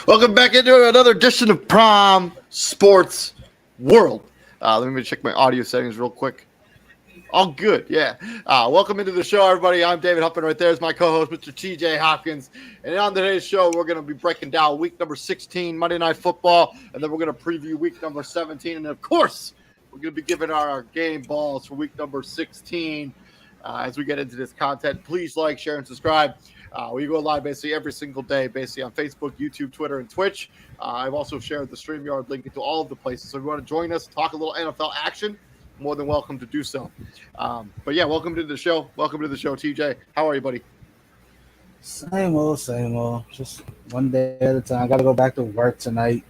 Welcome back into another edition of Prom Sports World. Let me check my audio settings real quick. All good, yeah. Welcome into the show, everybody. I'm David Huffman. Right there is my co-host, Mr. TJ Hopkins. And on today's show, we're going to be breaking down week number 16, Monday Night Football, and then we're going to preview week number 17. And, of course, we're going to be giving our game balls for week number 16 as we get into this content. Please like, share, and subscribe. We go live basically every single day, basically on Facebook, YouTube, Twitter, and Twitch. I've also shared the StreamYard link into all of the places. So if you want to join us, talk a little NFL action, more than welcome to do so. But yeah, welcome to the show. Welcome to the show, TJ. How are you, buddy? Same old. Just one day at a time. I got to go back to work tonight.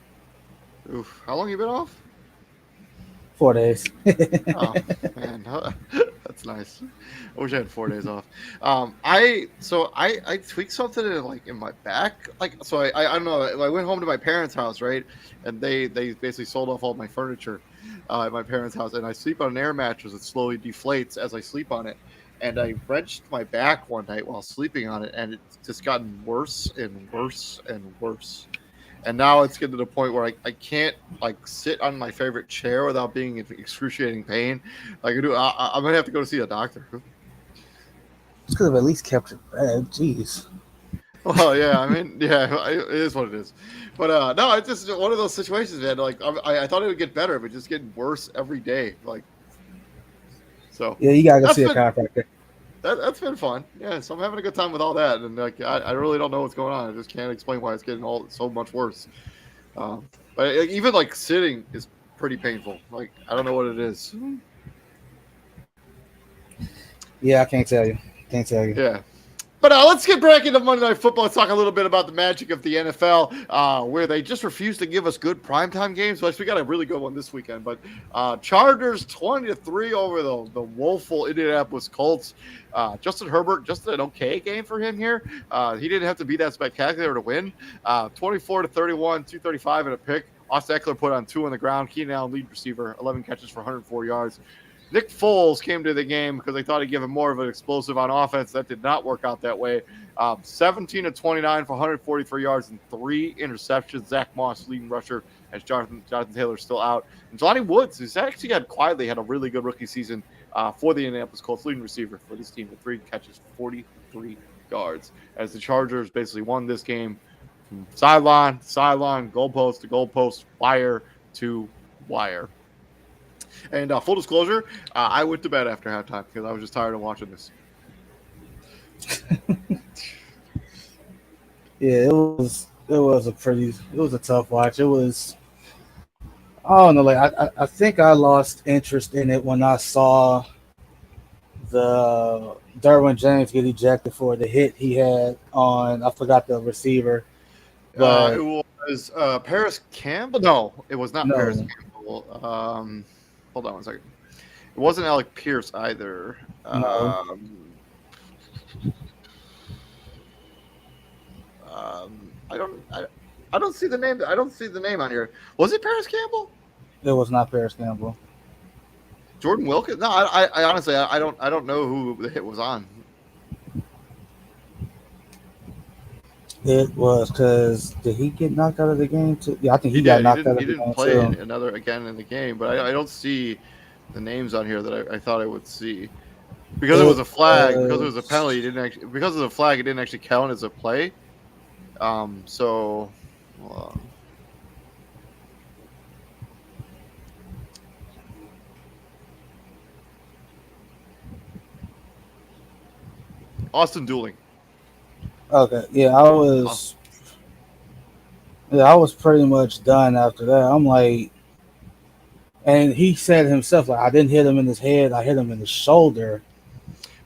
Oof. How long you been off? 4 days. Oh, man. That's nice. I wish I had 4 days off. I tweaked something in my back. I don't know. I went home to my parents' house, right? And they basically sold off all my furniture at my parents' house. And I sleep on an air mattress that slowly deflates as I sleep on it. And I wrenched my back one night while sleeping on it, and it's just gotten worse and worse and worse. And now it's getting to the point where I can't sit on my favorite chair without being in excruciating pain. I'm gonna have to go to see a doctor. Just could have at least kept your bed. Jeez. Well, yeah, it is what it is. But no, it's just one of those situations, man. I thought it would get better, but just getting worse every day. So yeah, you gotta go see a chiropractor. That's been fun. Yeah, so I'm having a good time with all that, and I really don't know what's going on. I just can't explain why it's getting so much worse. But even sitting is pretty painful. I don't know what it is. Yeah, I can't tell you. Yeah. But let's get back into Monday Night Football. Let's talk a little bit about the magic of the NFL, where they just refuse to give us good primetime games. But we got a really good one this weekend. But Chargers 20-3 over the woeful Indianapolis Colts. Justin Herbert, just an okay game for him here. He didn't have to be that spectacular to win. 24-31, 235 and a pick. Austin Eckler put on 2 on the ground. Keenan Allen, lead receiver, 11 catches for 104 yards. Nick Foles came to the game because they thought he'd give him more of an explosive on offense. That did not work out that way. 17-29 for 143 yards and 3 interceptions. Zach Moss, leading rusher, as Jonathan Taylor still out. And Jelani Woods, who's actually quietly had a really good rookie season for the Indianapolis Colts, leading receiver for this team with 3 catches, 43 yards. As the Chargers basically won this game from sideline to sideline, goalpost to goalpost, wire to wire. And full disclosure, I went to bed after halftime because I was just tired of watching this. Yeah, it was a tough watch. It was, I don't know, I think I lost interest in it when I saw the Derwin James get ejected for the hit he had on, I forgot the receiver. But it was Paris Campbell. No, it was not Paris Campbell. Hold on one second. It wasn't Alec Pierce either. No. I don't see the name. I don't see the name on here. Was it Paris Campbell? It was not Paris Campbell. Jordan Wilkins? No, I honestly, I don't know who the hit was on. It was because did he get knocked out of the game too? Yeah, I think he did. got knocked out He of the didn't game play too. another again in the game, but I don't see the names on here that I thought I would see because it was a flag. Because it was a penalty. It didn't actually. Because of the flag, it didn't actually count as a play. So. Hold on. Austin Dooling. Okay, yeah, I was. Yeah, I was pretty much done after that. I'm like, and he said himself, like, I didn't hit him in his head, I hit him in the shoulder.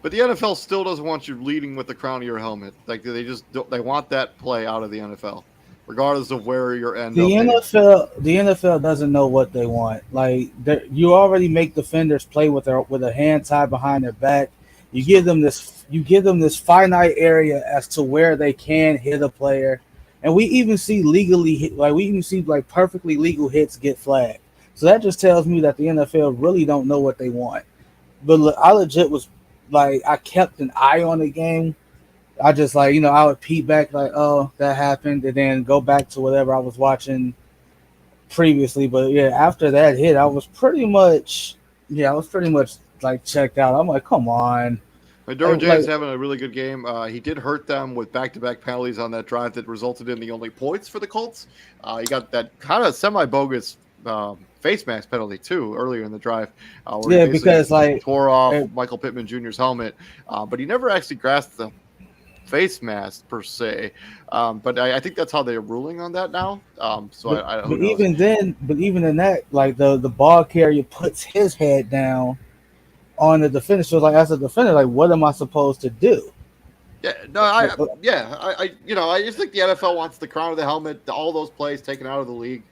But the NFL still doesn't want you leading with the crown of your helmet. Like they just don't, they want that play out of the NFL, regardless of where your end. The NFL doesn't know what they want. Like you already make defenders play with a hand tied behind their back. You give them this finite area as to where they can hit a player. And we even see perfectly legal hits get flagged. So that just tells me that the NFL really don't know what they want. But I legit was like, I kept an eye on the game. I just I would peek back like, oh, that happened, and then go back to whatever I was watching previously. But yeah, after that hit, I was pretty much like checked out. I'm like, come on. Derwin James having a really good game. He did hurt them with back-to-back penalties on that drive that resulted in the only points for the Colts. He got that kind of semi-bogus face mask penalty too earlier in the drive. Yeah, because tore off Michael Pittman Jr.'s helmet, but he never actually grasped the face mask per se. But I think that's how they're ruling on that now. But even in that, like the ball carrier puts his head down on the defender. So like as a defender, like what am I supposed to do? Yeah, no, I just think the NFL wants the crown of the helmet, all those plays taken out of the league.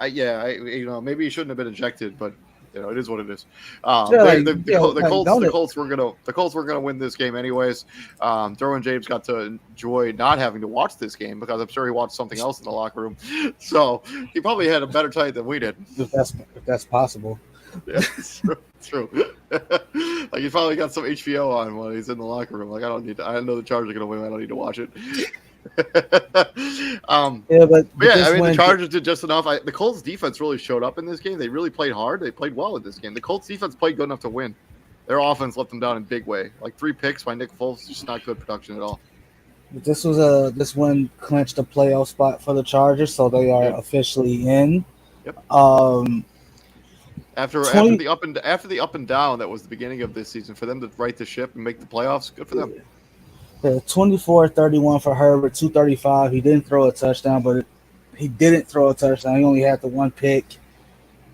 Maybe he shouldn't have been ejected, but it is what it is. The Colts were gonna win this game anyways. Derwin James got to enjoy not having to watch this game because I'm sure he watched something else in the locker room. So he probably had a better time than we did. If that's possible. Yeah, it's true. Like he probably got some HBO on while he's in the locker room. Like I know the Chargers are gonna win. I don't need to watch it. The Chargers did just enough. The Colts defense really showed up in this game. They really played hard. They played well in this game. The Colts defense played good enough to win. Their offense let them down in a big way. Like 3 picks by Nick Foles, just not good production at all. This one clinched a playoff spot for the Chargers, so they are officially in. Yep. After the up and down that was the beginning of this season, for them to right the ship and make the playoffs, good for them. 24-31 for Herbert, 235. He didn't throw a touchdown, but he didn't throw a touchdown. He only had the one pick.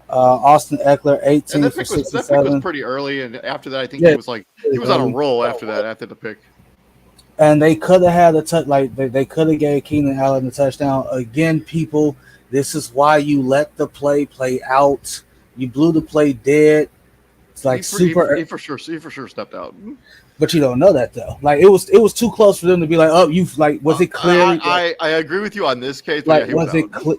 Austin Eckler, 18 for 67. That pick was pretty early, and after that, I think he was on a roll after the pick. And they could have had a touch, they could have gave Keenan Allen a touchdown. Again, people, this is why you let the play out. You blew the play dead. It's like he for sure stepped out. But you don't know that though. Like it was too close for them to be like, oh, was it clear? I agree with you on this case. Like was it clear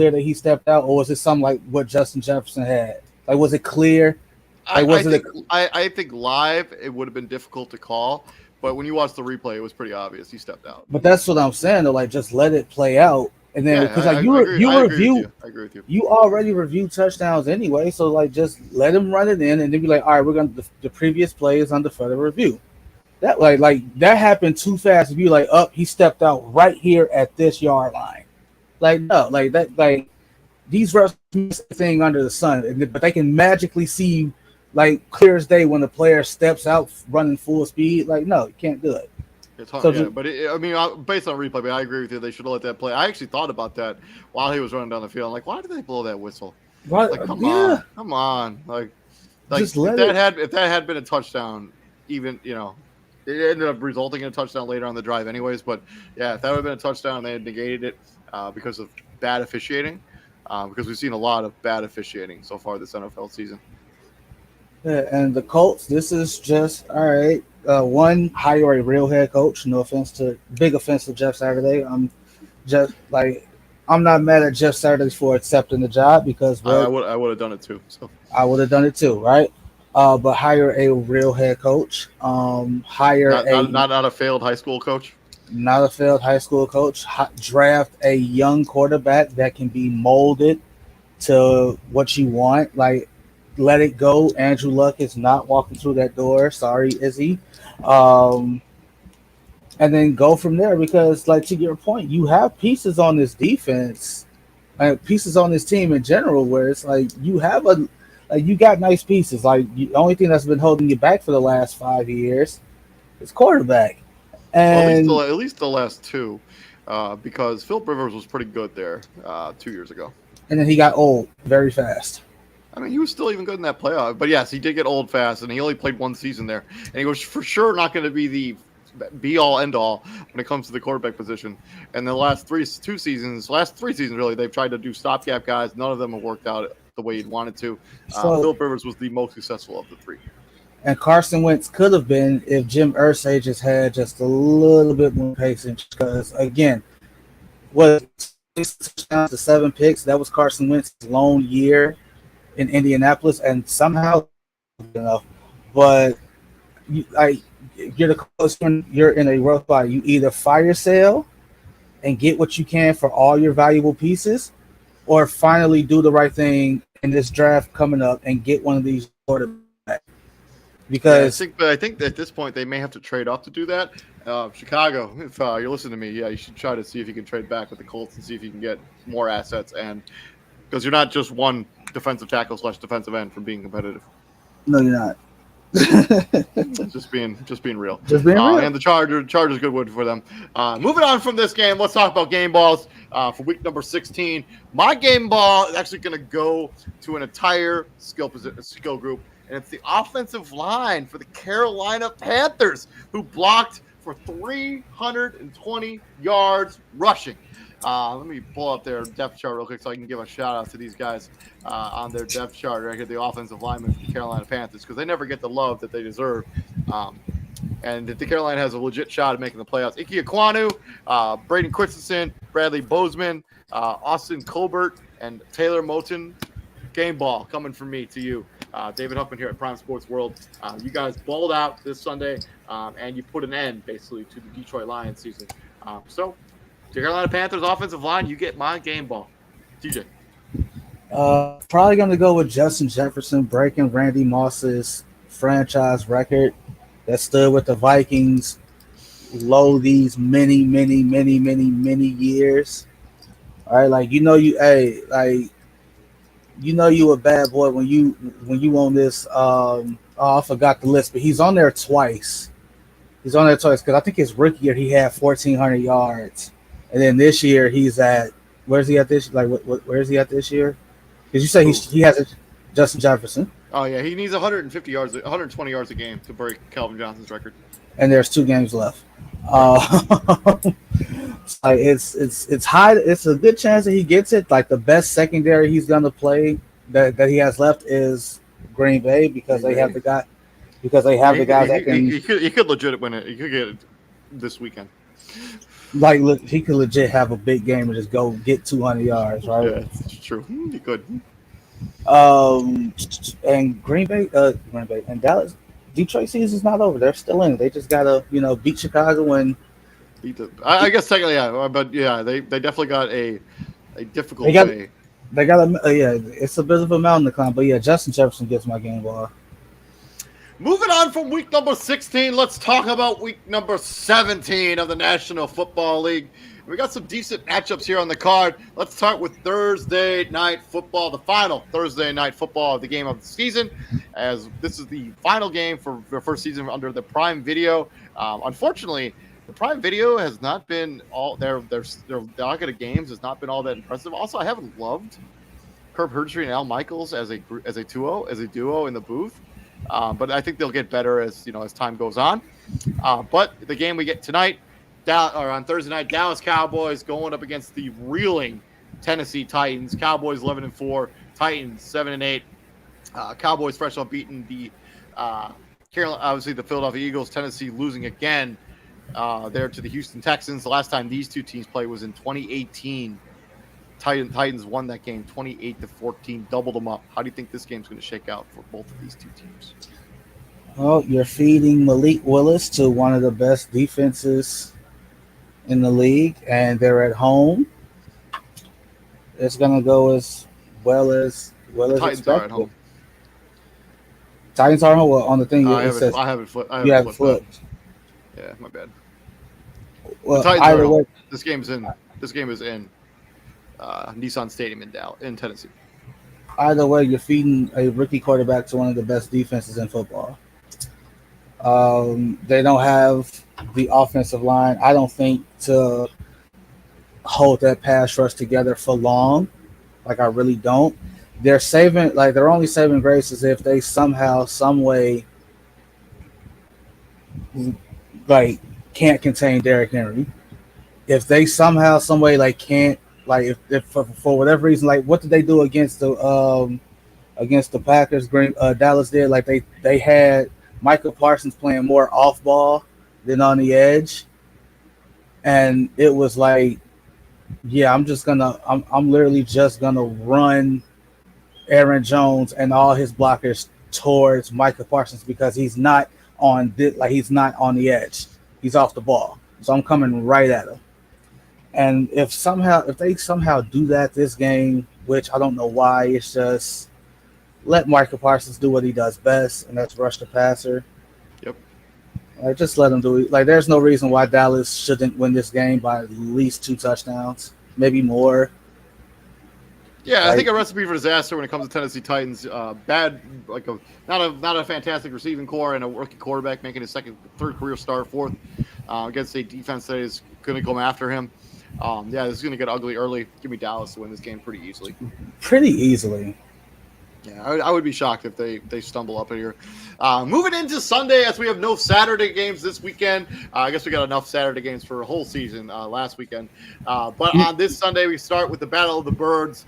that he stepped out, or was it something like what Justin Jefferson had? Like was it clear? I think live it would have been difficult to call, but when you watch the replay, it was pretty obvious he stepped out. But that's what I'm saying though. Like just let it play out. And then because I agree with you. You already reviewed touchdowns anyway, so like just let him run it in, and then be like, all right, we're gonna the previous play is under further review. That like that happened too fast. If you like, he stepped out right here at this yard line. Like no, like that, like these refs miss thing under the sun, but they can magically see like clear as day when the player steps out running full speed. Like no, you can't do it. It's hard, but based on replay, I agree with you. They should have let that play. I actually thought about that while he was running down the field. I'm like, why did they blow that whistle? What? Like, come on. Like if that had been a touchdown, even it ended up resulting in a touchdown later on the drive, anyways. But yeah, if that would have been a touchdown, they had negated it because of bad officiating. Because we've seen a lot of bad officiating so far this NFL season. Yeah, and the Colts, this is just all right. One, hire a real head coach. No offense to big offense to Jeff Saturday. I'm not mad at Jeff Saturday for accepting the job because I would have done it too. So I would have done it too, right? But hire a real head coach. Not a failed high school coach. Not a failed high school coach. Draft a young quarterback that can be molded to what you want. Like, let it go. Andrew Luck is not walking through that door. Sorry, Izzy. Um, and then go from there because, like, to your point, you have pieces on this defense, pieces on this team in general, where it's like you got nice pieces. Like, the only thing that's been holding you back for the last 5 years is quarterback. And well, at least the last two, because Philip Rivers was pretty good there 2 years ago. And then he got old very fast. I mean, he was still even good in that playoff. But yes, he did get old fast, and he only played one season there. And he was for sure not going to be the be-all, end-all when it comes to the quarterback position. And the last three seasons really, they've tried to do stopgap guys. None of them have worked out the way he'd wanted to. Philip Rivers was the most successful of the three. And Carson Wentz could have been if Jim Irsay just had just a little bit more patience. Because, again, what 6 touchdowns to 7 picks, that was Carson Wentz's lone year in Indianapolis. And somehow, but you're the closest when you're in a rough spot. You either fire sale and get what you can for all your valuable pieces, or finally do the right thing in this draft coming up and get one of these quarterbacks. Because I think at this point they may have to trade up to do that. Chicago, if you're listening to me, you should try to see if you can trade back with the Colts and see if you can get more assets, and because you're not just one defensive tackle / defensive end from being competitive. No, you're not. just being real. Just being real. And the Chargers good win for them. Moving on from this game, let's talk about game balls for week number 16. My game ball is actually going to go to an entire skill group, and it's the offensive line for the Carolina Panthers, who blocked for 320 yards rushing. Let me pull up their depth chart real quick so I can give a shout out to these guys on their depth chart right here, the offensive linemen for the Carolina Panthers, because they never get the love that they deserve. And the Carolina has a legit shot at making the playoffs. Ike Ekwonu, Braden Christensen, Bradley Bozeman, Austin Colbert, and Taylor Moton. Game ball coming from me to you. David Huffman here at Prime Sports World. You guys balled out this Sunday, and you put an end, basically, to the Detroit Lions season. So, the Carolina Panthers offensive line, you get my game ball. TJ. Probably going to go with Justin Jefferson breaking Randy Moss's franchise record that stood with the Vikings low these many years. All right, you a bad boy when you on this. I forgot the list, but he's on there twice. He's on there twice because I think his rookie year he had 1,400 yards. And then this year he's at where's he at this where is he at this year? Because you say he has Justin Jefferson. Oh yeah, he needs 120 yards a game to break Calvin Johnson's record. And there's 2 games left. It's high. It's a good chance that he gets it. Like the best secondary he's gonna play that he has left is Green Bay because they have the guy. Because they have the guys that can. He could legit win it. He could get it this weekend. Like, look, he could legit have a big game and just go get 200 yards, right? Yeah, it's true. He could. And Green Bay and Dallas, Detroit season's not over. They're still in it. They just gotta, beat Chicago and. I guess technically, yeah, but yeah, they definitely got a difficult way. They got it's a bit of a mountain to climb, but yeah, Justin Jefferson gets my game ball. Moving on from week number 16, let's talk about week number 17 of the National Football League. We got some decent matchups here on the card. Let's start with Thursday Night Football, the final Thursday Night Football of the game of the season, as this is the final game for the first season under the Prime Video. Unfortunately, the Prime Video has not been all their docket of games has not been all that impressive. Also, I haven't loved Kirk Herbstreit and Al Michaels as a duo in the booth. But I think they'll get better as time goes on. But the game we get tonight, on Thursday night, Dallas Cowboys going up against the reeling Tennessee Titans. Cowboys 11-4, Titans 7-8. Cowboys fresh off beating the Carolina, obviously the Philadelphia Eagles, Tennessee losing again there to the Houston Texans. The last time these two teams played was in 2018. Titans won that game 28-14, doubled them up. How do you think this game's going to shake out for both of these two teams? Well, you're feeding Malik Willis to one of the best defenses in the league, and they're at home. It's going to go as well as Titans expected. are at home. Titans are on the thing. I have it flipped. You have it flipped. Yeah, my bad. Well, either way, this game is in Nissan Stadium in Tennessee. Either way, you're feeding a rookie quarterback to one of the best defenses in football. They don't have the offensive line, I don't think, to hold that pass rush together for long. Like, I really don't. They're only saving graces if they somehow, some way, like, can't contain Derrick Henry. If they somehow, some way, like, can't, like, if for whatever reason, like, what did they do against the Packers? Dallas did, like, they had Michael Parsons playing more off ball than on the edge, and it was like, yeah, I'm literally just gonna run Aaron Jones and all his blockers towards Michael Parsons because he's not on the edge. He's off the ball. So I'm coming right at him. And if they somehow do that this game, which I don't know why, it's just let Michael Parsons do what he does best, and that's rush the passer. Yep. Like, just let him do it. Like, there's no reason why Dallas shouldn't win this game by at least 2 touchdowns, maybe more. Yeah, I think a recipe for disaster when it comes to Tennessee Titans. Bad, like not a fantastic receiving core and a rookie quarterback making his third career start, fourth against a defense that is going to come after him. Yeah, this is going to get ugly early. Give me Dallas to win this game pretty easily. Pretty easily. Yeah, I would be shocked if they stumble up in here. Moving into Sunday, as we have no Saturday games this weekend. I guess we got enough Saturday games for a whole season last weekend. But on this Sunday, we start with the Battle of the Birds.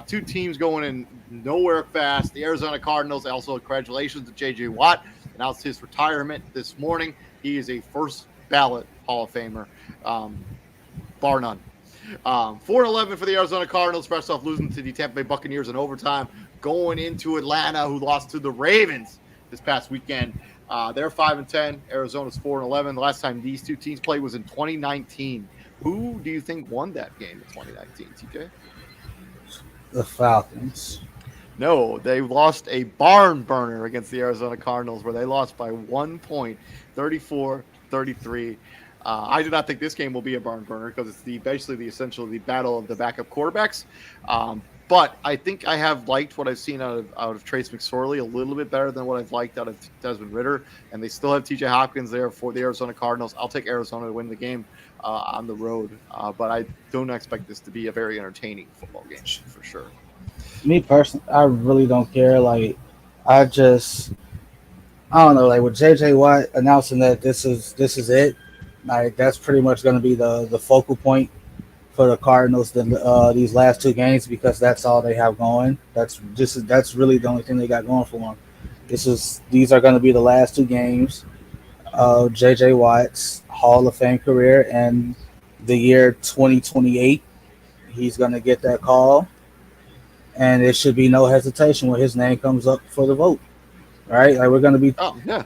Two teams going in nowhere fast. The Arizona Cardinals, also congratulations to J.J. Watt, announced his retirement this morning. He is a first ballot Hall of Famer, bar none. 4-11 for the Arizona Cardinals, fresh off losing to the Tampa Bay Buccaneers in overtime. Going into Atlanta, who lost to the Ravens this past weekend. They're 5-10. Arizona's 4-11. The last time these two teams played was in 2019. Who do you think won that game in 2019, TJ? The Falcons. No, they lost a barn burner against the Arizona Cardinals where they lost by 1 point, 34-33. I do not think this game will be a barn burner because it's basically the battle of the backup quarterbacks. But I think I have liked what I've seen out of Trace McSorley a little bit better than what I've liked out of Desmond Ridder. And they still have TJ Hopkins there for the Arizona Cardinals. I'll take Arizona to win the game on the road. But I don't expect this to be a very entertaining football game for sure. Me personally, I really don't care. Like, I don't know. Like, with J.J. Watt announcing that this is it, like, that's pretty much going to be the focal point for the Cardinals these last 2 games because that's all they have going. That's really the only thing they got going for them. These are going to be the last 2 games of J.J. Watt's Hall of Fame career, and the year 2028, he's going to get that call, and there should be no hesitation when his name comes up for the vote. Right? Like, we're going to be. Oh yeah.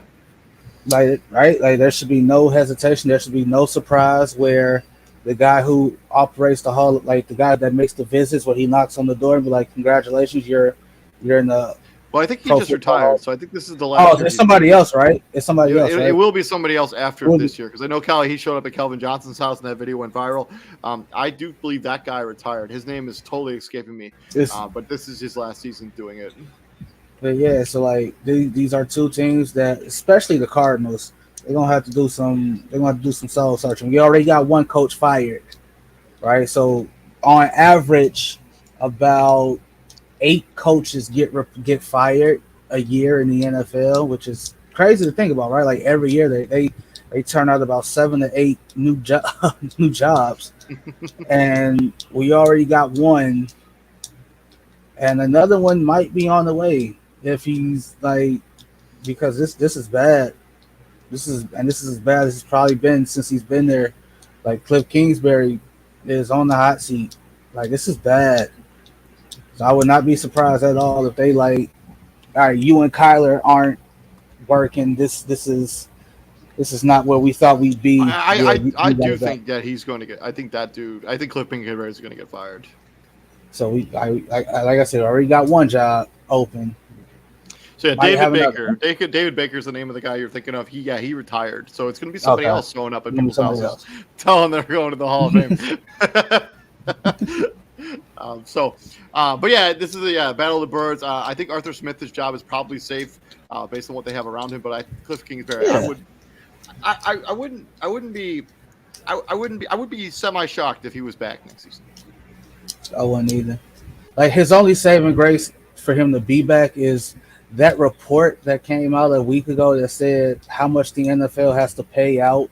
Like, right? Like, there should be no hesitation. There should be no surprise where the guy who operates the hall, like the guy that makes the visits, where he knocks on the door and be like, "Congratulations, you're in the." Well, I think he just retired, so I think this is the last. Oh, it's somebody else, right? It's somebody else. Right? It will be somebody else after this year because I know he showed up at Calvin Johnson's house and that video went viral. I do believe that guy retired. His name is totally escaping me, but this is his last season doing it. But yeah, so like these are 2 teams that, especially the Cardinals, they're gonna have to do some soul searching. We already got 1 coach fired, right? So on average, about 8 coaches get fired a year in the NFL, which is crazy to think about, right? Like, every year they turn out about 7 to 8 new jobs, and we already got 1, and another one might be on the way if he's like because this is bad. This is as bad as it's probably been since he's been there. Like Cliff Kingsbury is on the hot seat. Like this is bad. So I would not be surprised at all if they like, all right, you and Kyler aren't working. This is not where we thought we'd be. Yeah, I you got do it back. think that he's going to get. I think that dude. I think Cliff Kingsbury is going to get fired. So like I said, already got one job open. So yeah, Might David have Baker. David Baker is the name of the guy you're thinking of. He retired. So it's going to be somebody else showing up at people's houses, telling them they're going to the Hall of Fame. But yeah, this is a battle of the birds. I think Arthur Smith's job is probably safe based on what they have around him. But Cliff Kingsbury, Yeah. I would be semi shocked if he was back next season. I wouldn't either. Like his only saving grace for him to be back is that report that came out a week ago that said how much the NFL has to pay out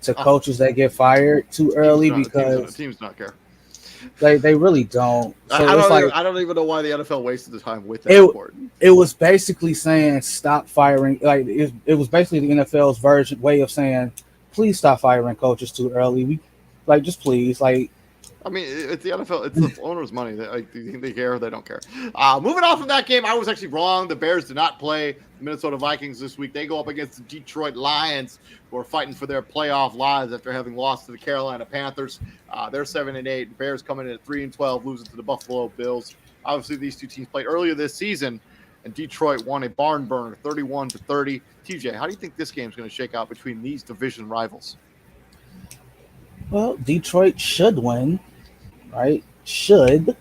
to coaches that get fired too early because teams don't care. They really don't. So I don't even know why the NFL wasted the time with that report. It was basically saying stop firing. Like it was basically the NFL's way of saying please stop firing coaches too early. Just please I mean, it's the NFL. It's the owner's money. Do you think they care? They don't care. Moving on from that game, I was actually wrong. The Bears did not play the Minnesota Vikings this week. They go up against the Detroit Lions, who are fighting for their playoff lives after having lost to the Carolina Panthers. They're 7-8. The Bears coming in at 3-12, losing to the Buffalo Bills. Obviously, these two teams played earlier this season, and Detroit won a barn burner, 31-30. TJ, how do you think this game is going to shake out between these division rivals? Well, Detroit should win. Right? Should.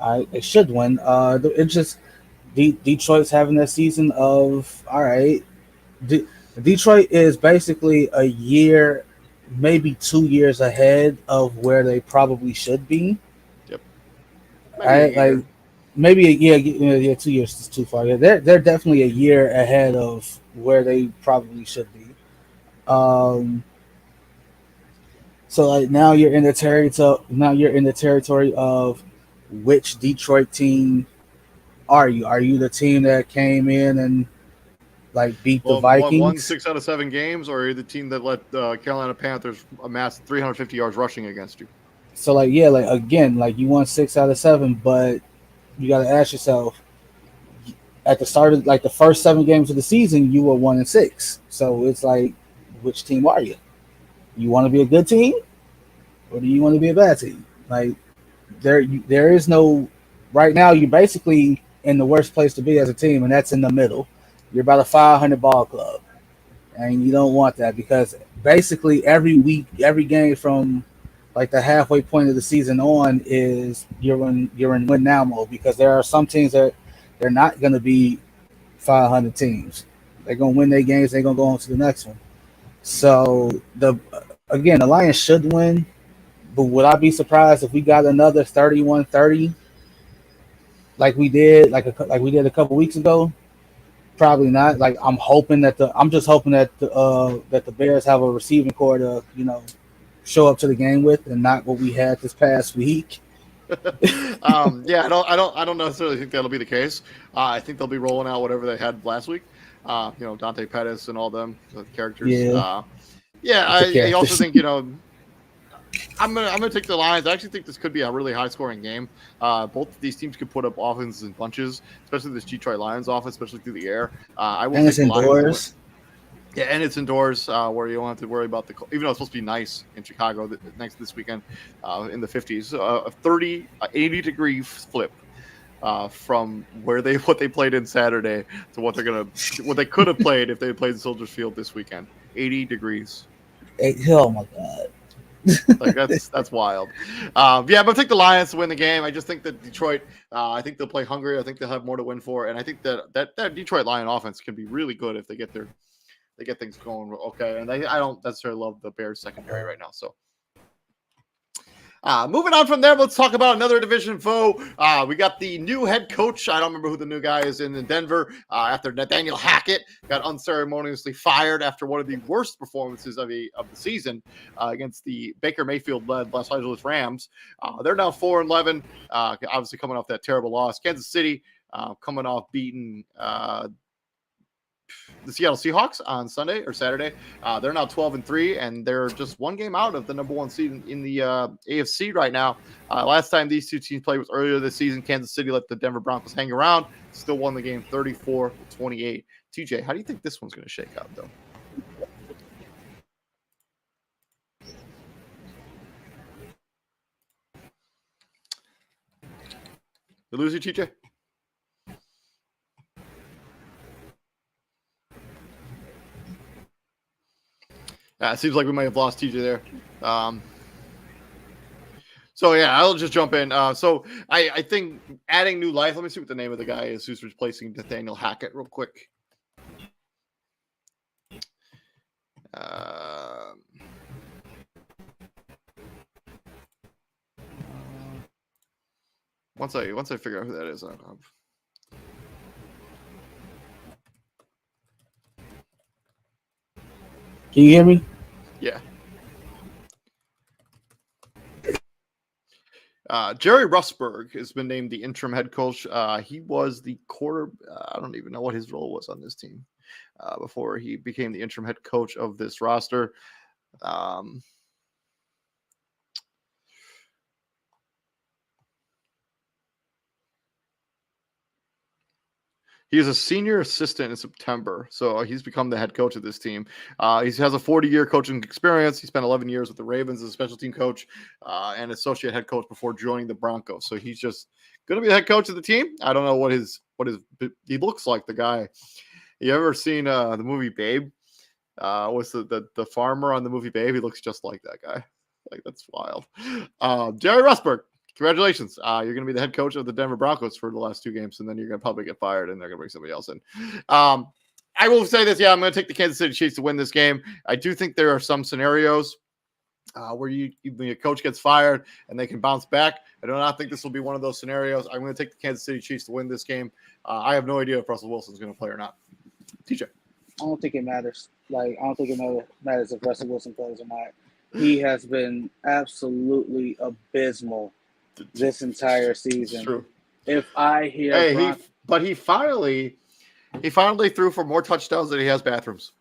It should win. It's just Detroit's having that season of all right. Detroit is basically a year, maybe 2 years ahead of where they probably should be. Yep. Maybe a year. 2 years is too far. Yeah, they're definitely a year ahead of where they probably should be. So now you're in the territory of which Detroit team are you? Are you the team that came in and beat the Vikings? Won 6 out of 7 games, or are you the team that let Carolina Panthers amass 350 yards rushing against you? So again, you won 6 out of 7, but you got to ask yourself at the start of the first 7 games of the season, you were 1-6. So it's which team are you? You want to be a good team, or do you want to be a bad team? There is no. Right now, you're basically in the worst place to be as a team, and that's in the middle. You're about a 500 ball club, and you don't want that because basically every week, every game from the halfway point of the season on is you're in win now mode because there are some teams that they're not going to be 500 teams. They're going to win their games. They're going to go on to the next one. So the Lions should win, but would I be surprised if we got another 31-30 like we did a couple weeks ago? Probably not. I'm just hoping that the Bears have a receiving core to show up to the game with, and not what we had this past week. Yeah, I don't necessarily think that'll be the case. I think they'll be rolling out whatever they had last week. Dante Pettis and all them the characters. Yeah. I also think I'm gonna take the Lions. I actually think this could be a really high scoring game. Both of these teams could put up offenses in bunches, especially this Detroit Lions offense, especially through the air. I will take the Lions. Yeah, and it's indoors where you don't have to worry about even though it's supposed to be nice in Chicago this weekend in the 50s. A 80-degree flip from what they played in Saturday to what they could have played if they played in Soldiers Field this weekend. 80 degrees. Oh my God. That's wild. I'm gonna take the Lions to win the game. I just think that Detroit. I think they'll play hungry. I think they'll have more to win for, and I think that Detroit Lion offense can be really good if they get things going okay. And I don't necessarily love the Bears secondary right now. So moving on from there, let's talk about another division foe. We got the new head coach. I don't remember who the new guy is in Denver. After Nathaniel Hackett got unceremoniously fired after one of the worst performances of the season against the Baker Mayfield-led Los Angeles Rams. They're now 4-11, obviously coming off that terrible loss. Kansas City coming off beating the Seattle Seahawks on Sunday or Saturday. They're now 12-3, and they're just one game out of the number one seed in the AFC right now. Last time these two teams played was earlier this season. Kansas City let the Denver Broncos hang around, still won the game 34-28. TJ, how do you think this one's going to shake out, though? Did we lose you, TJ? It seems like we might have lost TJ there. So, yeah, I'll just jump in. So I think adding new life, let me see what the name of the guy is who's replacing Nathaniel Hackett real quick. Once I figure out who that is, Can you hear me? Yeah. Jerry Russberg has been named the interim head coach. He was the I don't even know what his role was on this team before he became the interim head coach of this roster. He is a senior assistant in September, so he's become the head coach of this team. He has a 40-year coaching experience. He spent 11 years with the Ravens as a special team coach and associate head coach before joining the Broncos. So he's just going to be the head coach of the team. I don't know what he looks like, the guy. You ever seen the movie Babe? What's the farmer on the movie Babe? He looks just like that guy. Like, that's wild. Jerry Russberg. Congratulations. You're going to be the head coach of the Denver Broncos for the last two games, and then you're going to probably get fired, and they're going to bring somebody else in. I will say this. Yeah, I'm going to take the Kansas City Chiefs to win this game. I do think there are some scenarios where when a coach gets fired and they can bounce back. I do not think this will be one of those scenarios. I'm going to take the Kansas City Chiefs to win this game. I have no idea if Russell Wilson's going to play or not. TJ. I don't think it matters. I don't think it matters if Russell Wilson plays or not. He has been absolutely abysmal this entire season. True. If I hear, he finally threw for more touchdowns than he has bathrooms.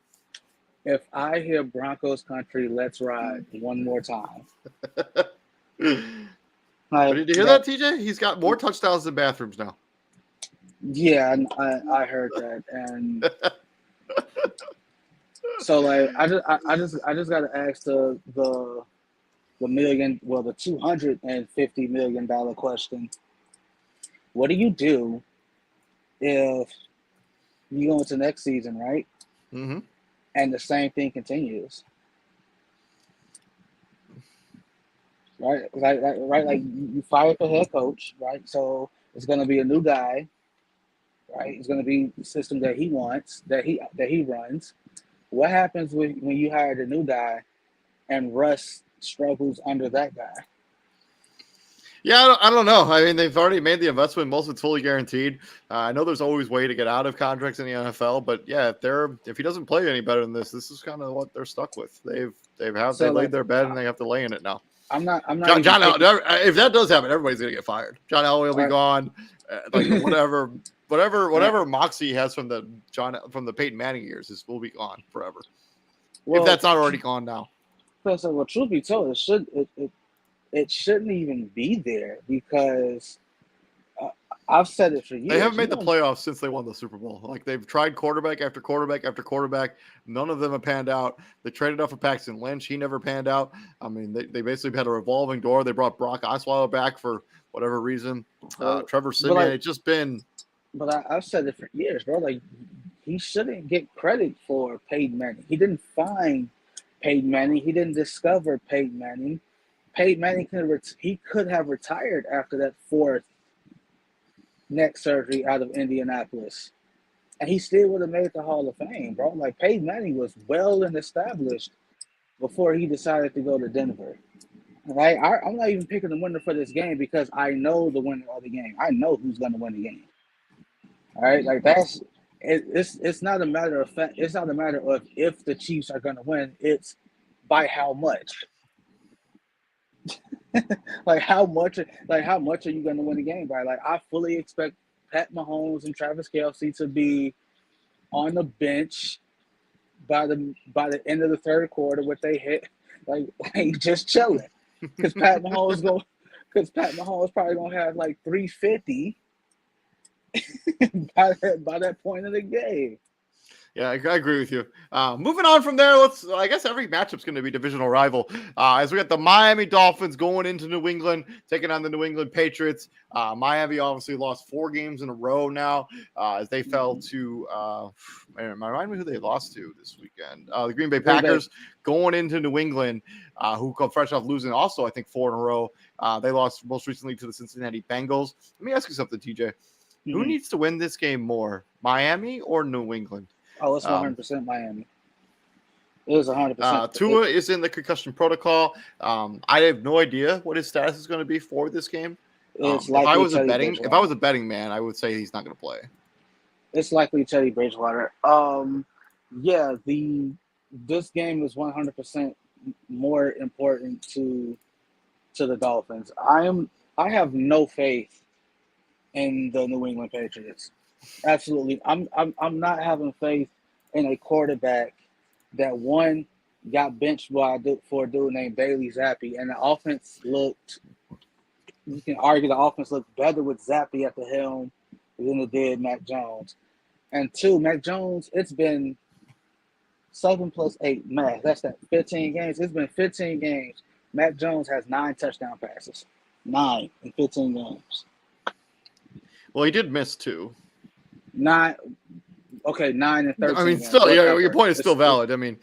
If I hear Broncos country, let's ride one more time. Did you hear that, TJ? He's got more touchdowns than bathrooms now. Yeah, I heard that, and so I just got to ask the $250 million question. What do you do if you go into next season, right? Mm-hmm. And the same thing continues, right? Like you fired the head coach, right? So it's going to be a new guy, right? It's going to be the system that he wants, that he runs. What happens when you hire the new guy and Russ struggles under that guy? Yeah, I don't know. I mean, they've already made the investment. Most of it's fully guaranteed. I know there's always a way to get out of contracts in the NFL, but yeah, if he doesn't play any better than this is kind of what they're stuck with. They laid their bed and they have to lay in it now. I'm not. John if that does happen, everybody's gonna get fired. John Elway will be gone. Whatever moxie he has from the Peyton Manning years will be gone forever. Well, if that's not already gone now. So, well, truth be told, it shouldn't even be there because I've said it for years. They haven't made the playoffs since they won the Super Bowl. Like, they've tried quarterback after quarterback after quarterback. None of them have panned out. They traded up for Paxton Lynch. He never panned out. I mean, they basically had a revolving door. They brought Brock Osweiler back for whatever reason. Trevor Siemian. It's just been. But I've said it for years, bro. Like, he shouldn't get credit for Peyton Manning. He didn't find Peyton Manning. He didn't discover Peyton Manning. Peyton Manning could have retired after that fourth neck surgery out of Indianapolis, and he still would have made the Hall of Fame, bro. Like, Peyton Manning was well and established before he decided to go to Denver. Right? I'm not even picking the winner for this game because I know the winner of the game. I know who's going to win the game. All right, like it's not a matter of fact. It's not a matter of if the Chiefs are going to win. It's by how much. Like how much are you going to win the game by? Like, I fully expect Pat Mahomes and Travis Kelce to be on the bench by the end of the third quarter with they hit like just chilling. Because Pat Mahomes probably gonna have like 350 by that point of the game. Yeah, I agree with you. Moving on from there, I guess every matchup's going to be divisional rival. As we got the Miami Dolphins going into New England, taking on the New England Patriots. Miami obviously lost 4 games in a row now as they fell to, remind me who they lost to this weekend. The Green Bay Packers going into New England, who come fresh off losing also, I think, 4 in a row. They lost most recently to the Cincinnati Bengals. Let me ask you something, TJ. Who needs to win this game more, Miami or New England? Oh, it's 100% Miami. It is 100%. Tua is in the concussion protocol. I have no idea what his status is going to be for this game. If I was a betting man, I would say he's not going to play. It's likely Teddy Bridgewater. This game is 100% more important to the Dolphins. I have no faith in the New England Patriots. Absolutely. I'm not having faith in a quarterback that one got benched for a dude named Bailey Zappi, and the offense looked. You can argue the offense looked better with Zappi at the helm than it did Mac Jones. And 2, Mac Jones, it's been 7 + 8 math. That's 15 games. It's been 15 games. Mac Jones has 9 touchdown passes. 9 in 15 games. Well, he did miss 2. 9 and 13. I mean, still, yeah, your point is still valid. I mean,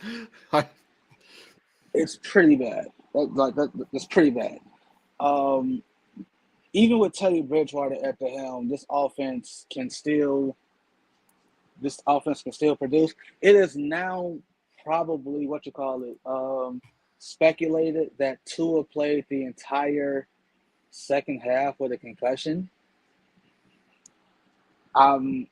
it's pretty bad. That's pretty bad. Even with Teddy Bridgewater at the helm, this offense can still produce. It is now probably speculated that Tua played the entire second half with a concussion. I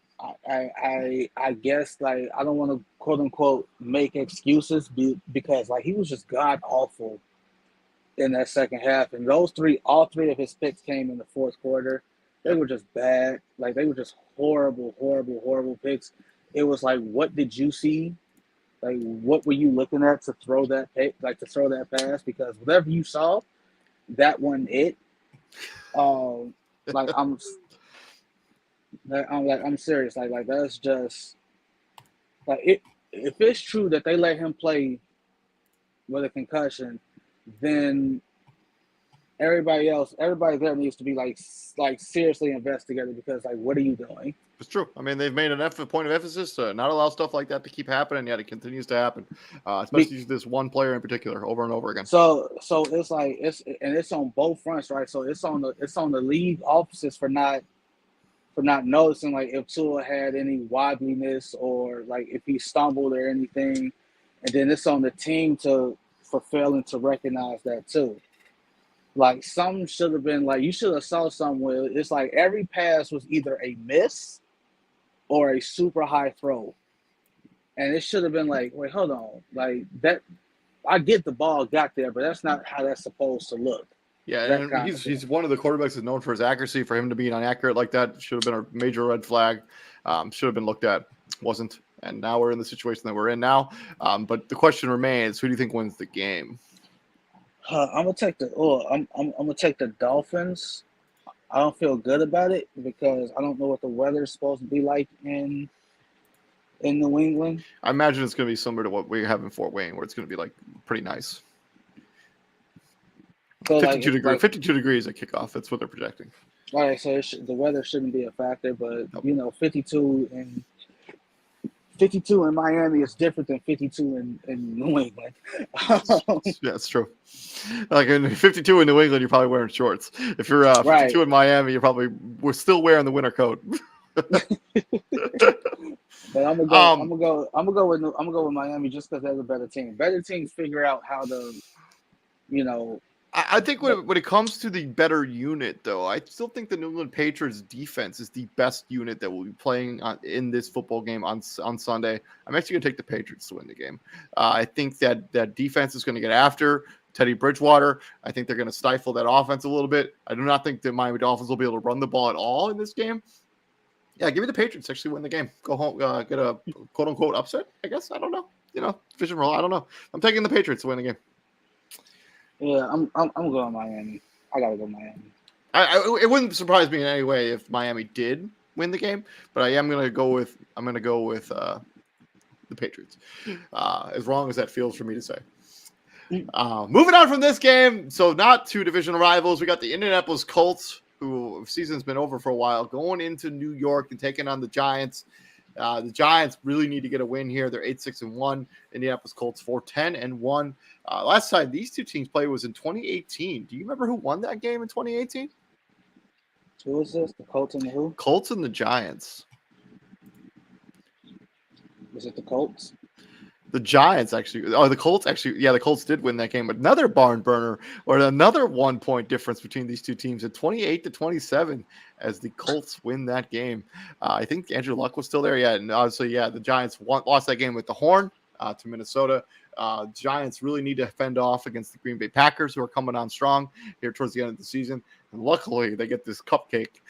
guess I don't want to quote unquote make excuses because he was just god awful in that second half, and all 3 of his picks came in the fourth quarter. They were just bad. They were just horrible picks. It was what did you see? What were you looking at to throw that pick, to throw that pass? Because whatever you saw, that wasn't it. I'm serious. That's just if it's true that they let him play with a concussion, then everybody there needs to be seriously investigated because what are you doing? It's true. I mean, they've made a point of emphasis to not allow stuff like that to keep happening, yet it continues to happen, especially this one player in particular over and over again. So it's on both fronts, right? So it's on the league offices for not noticing if Tua had any wobbliness or if he stumbled or anything, and then it's on the team for failing to recognize that too. Some should have been you should have saw somewhere. It's every pass was either a miss or a super high throw, and it should have been wait, hold on, that. I get the ball got there, but that's not how that's supposed to look. Yeah, and he's one of the quarterbacks that's known for his accuracy. For him to be inaccurate like that should have been a major red flag. Should have been looked at. Wasn't. And now we're in the situation that we're in now. But the question remains: who do you think wins the game? I'm gonna take the Dolphins. I don't feel good about it because I don't know what the weather is supposed to be like in New England. I imagine it's going to be similar to what we have in Fort Wayne, where it's going to be pretty nice. So 52 degrees at kickoff. That's what they're projecting. All right, so the weather shouldn't be a factor, but 52 in Miami is different than 52 in New England. Yeah, it's true. In 52 in New England, you're probably wearing shorts. If you're 52 in Miami, we're still wearing the winter coat. But I'm gonna go with Miami just because they're the better team. Better teams figure out how to, I think when it comes to the better unit, though, I still think the New England Patriots defense is the best unit that will be playing in this football game on Sunday. I'm actually going to take the Patriots to win the game. I think that defense is going to get after Teddy Bridgewater. I think they're going to stifle that offense a little bit. I do not think the Miami Dolphins will be able to run the ball at all in this game. Yeah, give me the Patriots actually win the game. Go home, get a quote unquote upset. I guess I don't know. Division roll. I don't know. I'm taking the Patriots to win the game. Yeah, I'm going Miami. I gotta go Miami. It wouldn't surprise me in any way if Miami did win the game, but I'm gonna go with the Patriots. As wrong as that feels for me to say. Moving on from this game, so not two divisional rivals. We got the Indianapolis Colts, who season's been over for a while, going into New York and taking on the Giants. The Giants really need to get a win here. They're 8-6-1. Indianapolis Colts 4-10-1. Last time these two teams played was in 2018. Do you remember who won that game in 2018? Who was this? The Colts and the who? Colts and the Giants. Was it the Colts? The Giants actually. Oh, the Colts actually. Yeah, the Colts did win that game. But another barn burner, or another 1 point difference between these two teams at 28-27 as the Colts win that game. I think Andrew Luck was still there. Yeah, and obviously, yeah, the Giants lost that game with the horn to Minnesota. Giants really need to fend off against the Green Bay Packers, who are coming on strong here towards the end of the season. And luckily, they get this cupcake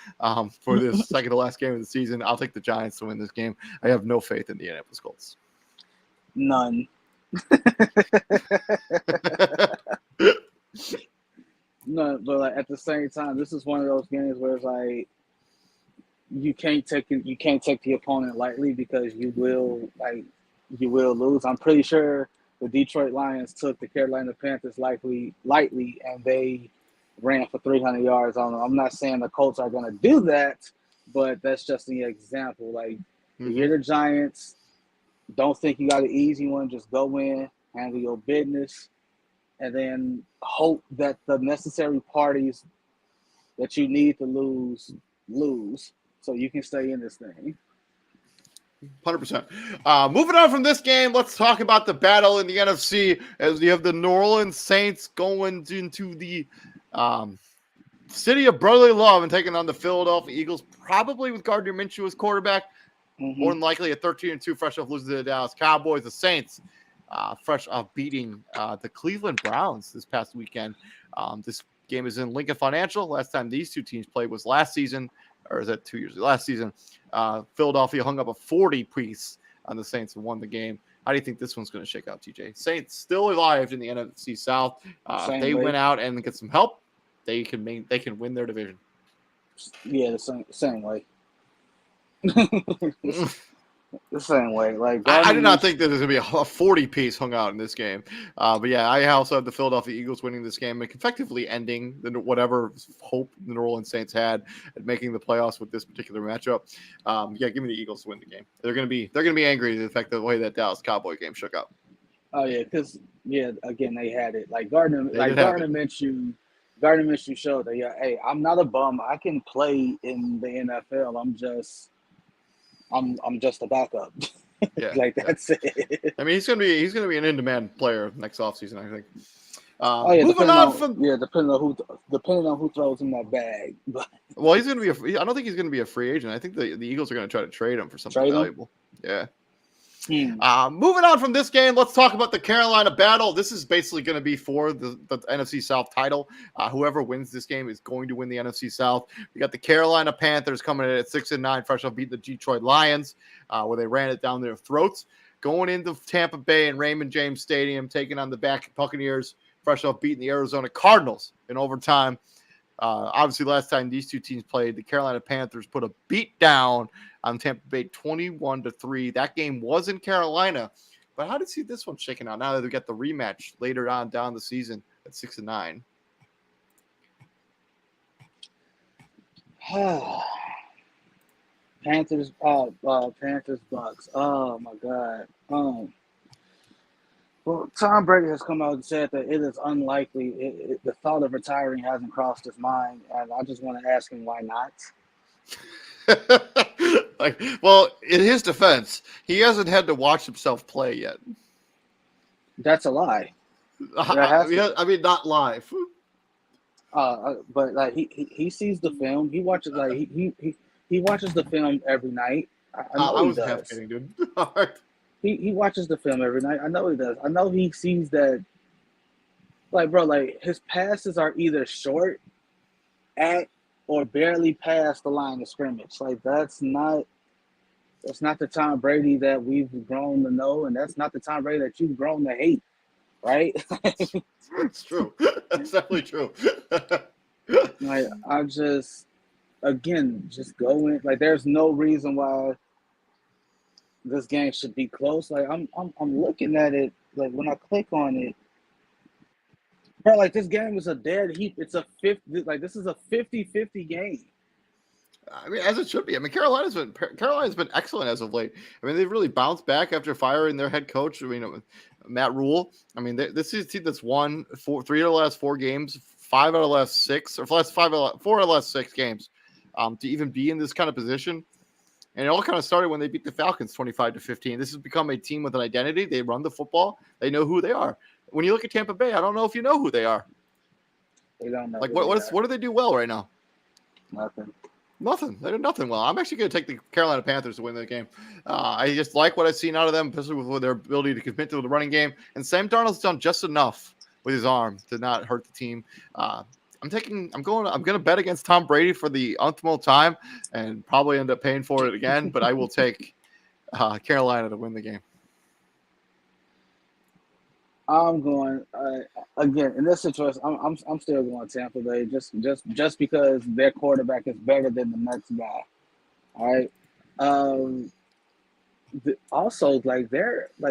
for this second to last game of the season. I'll take the Giants to win this game. I have no faith in the Indianapolis Colts. None. No, but like at the same time, this is one of those games where it's like you can't take the opponent lightly because you will lose. I'm pretty sure the Detroit Lions took the Carolina Panthers lightly, and they ran for 300 yards on them. I'm not saying the Colts are going to do that, but that's just an example. Like, you're the Giants. Don't think you got an easy one. Just go in, handle your business, and then hope that the necessary parties that you need to lose so you can stay in this thing. 100%. Moving on from this game, let's talk about the battle in the NFC as you have the New Orleans Saints going into the city of brotherly love and taking on the Philadelphia Eagles, probably with Gardner Minshew as quarterback. More than likely a 13-2 fresh off losing to the Dallas Cowboys. The Saints fresh off beating the Cleveland Browns this past weekend. This game is in Lincoln Financial. Last time these two teams played was last season, or is that 2 years ago? Last season. Philadelphia hung up a 40-piece on the Saints and won the game. How do you think this one's going to shake out, TJ? Saints still alive in the NFC South. If they win out and get some help, they can win their division. Yeah, the same way. The same way. Like I did not think that there's going to be a 40-piece hung out in this game. But yeah, I also have the Philadelphia Eagles winning this game and effectively ending whatever hope the New Orleans Saints had at making the playoffs with this particular matchup. Yeah, give me the Eagles to win the game. They're going to be angry at the fact the way that Dallas Cowboy game shook out. Oh yeah, because again they had it. Like Gardner Minshew showed that hey, I'm not a bum. I can play in the NFL. I'm just a backup. Yeah, that's it. I mean, he's gonna be an in-demand player next offseason, I think. Depending on who throws him that bag. Well, he's gonna be I don't think he's gonna be a free agent. I think the Eagles are gonna try to trade him for something valuable. Yeah. Moving on from this game, let's talk about the Carolina battle. This is basically going to be for the NFC South title. Whoever wins this game is going to win the NFC South. We got the Carolina Panthers coming in at 6-9, fresh off beating the Detroit Lions, where they ran it down their throats. Going into Tampa Bay and Raymond James Stadium, taking on the Buccaneers, fresh off beating the Arizona Cardinals in overtime. Obviously, last time these two teams played, the Carolina Panthers put a beat down on Tampa Bay 21-3. That game was in Carolina. But how do you see this one shaking out now that we got the rematch later on down the season at 6-9? Panthers, Bucks. Oh my God. Well, Tom Brady has come out and said that it is unlikely. The thought of retiring hasn't crossed his mind, and I just want to ask him why not. Well, in his defense, he hasn't had to watch himself play yet. That's a lie. I mean, not live. But like he sees the film. He watches he watches the film every night. I was half kidding, dude. He watches the film every night. I know he does. I know he sees that. Like, bro, like his passes are either short at or barely past the line of scrimmage. Like that's not the Tom Brady that we've grown to know, and that's not the Tom Brady that you've grown to hate, right? It's true. That's definitely true. Like I just go in. Like there's no reason why this game should be close. Like I'm looking at it. Like when I click on it, bro, like this game is a dead heat. It's a 50. Like this is a 50-50 game. I mean, as it should be. I mean, Carolina's been excellent as of late. I mean, they've really bounced back after firing their head coach. I mean, Matt Rule. I mean, this is a team that's won 3 out of the last 4 games, 5 out of the last 6, or 4 out of the last 6 games, to even be in this kind of position. And it all kind of started when they beat the Falcons 25-15. This has become a team with an identity. They run the football. They know who they are. When you look at Tampa Bay, I don't know if you know who they are. They don't know. Like what do they do well right now? Nothing. They did nothing well. I'm actually going to take the Carolina Panthers to win the game. I just like what I've seen out of them, especially with their ability to commit to the running game. And Sam Darnold's done just enough with his arm to not hurt the team. I'm going to bet against Tom Brady for the umpteenth time and probably end up paying for it again. But I will take Carolina to win the game. I'm going again in this situation. I'm still going Tampa Bay just because their quarterback is better than the next guy. All right. Also, like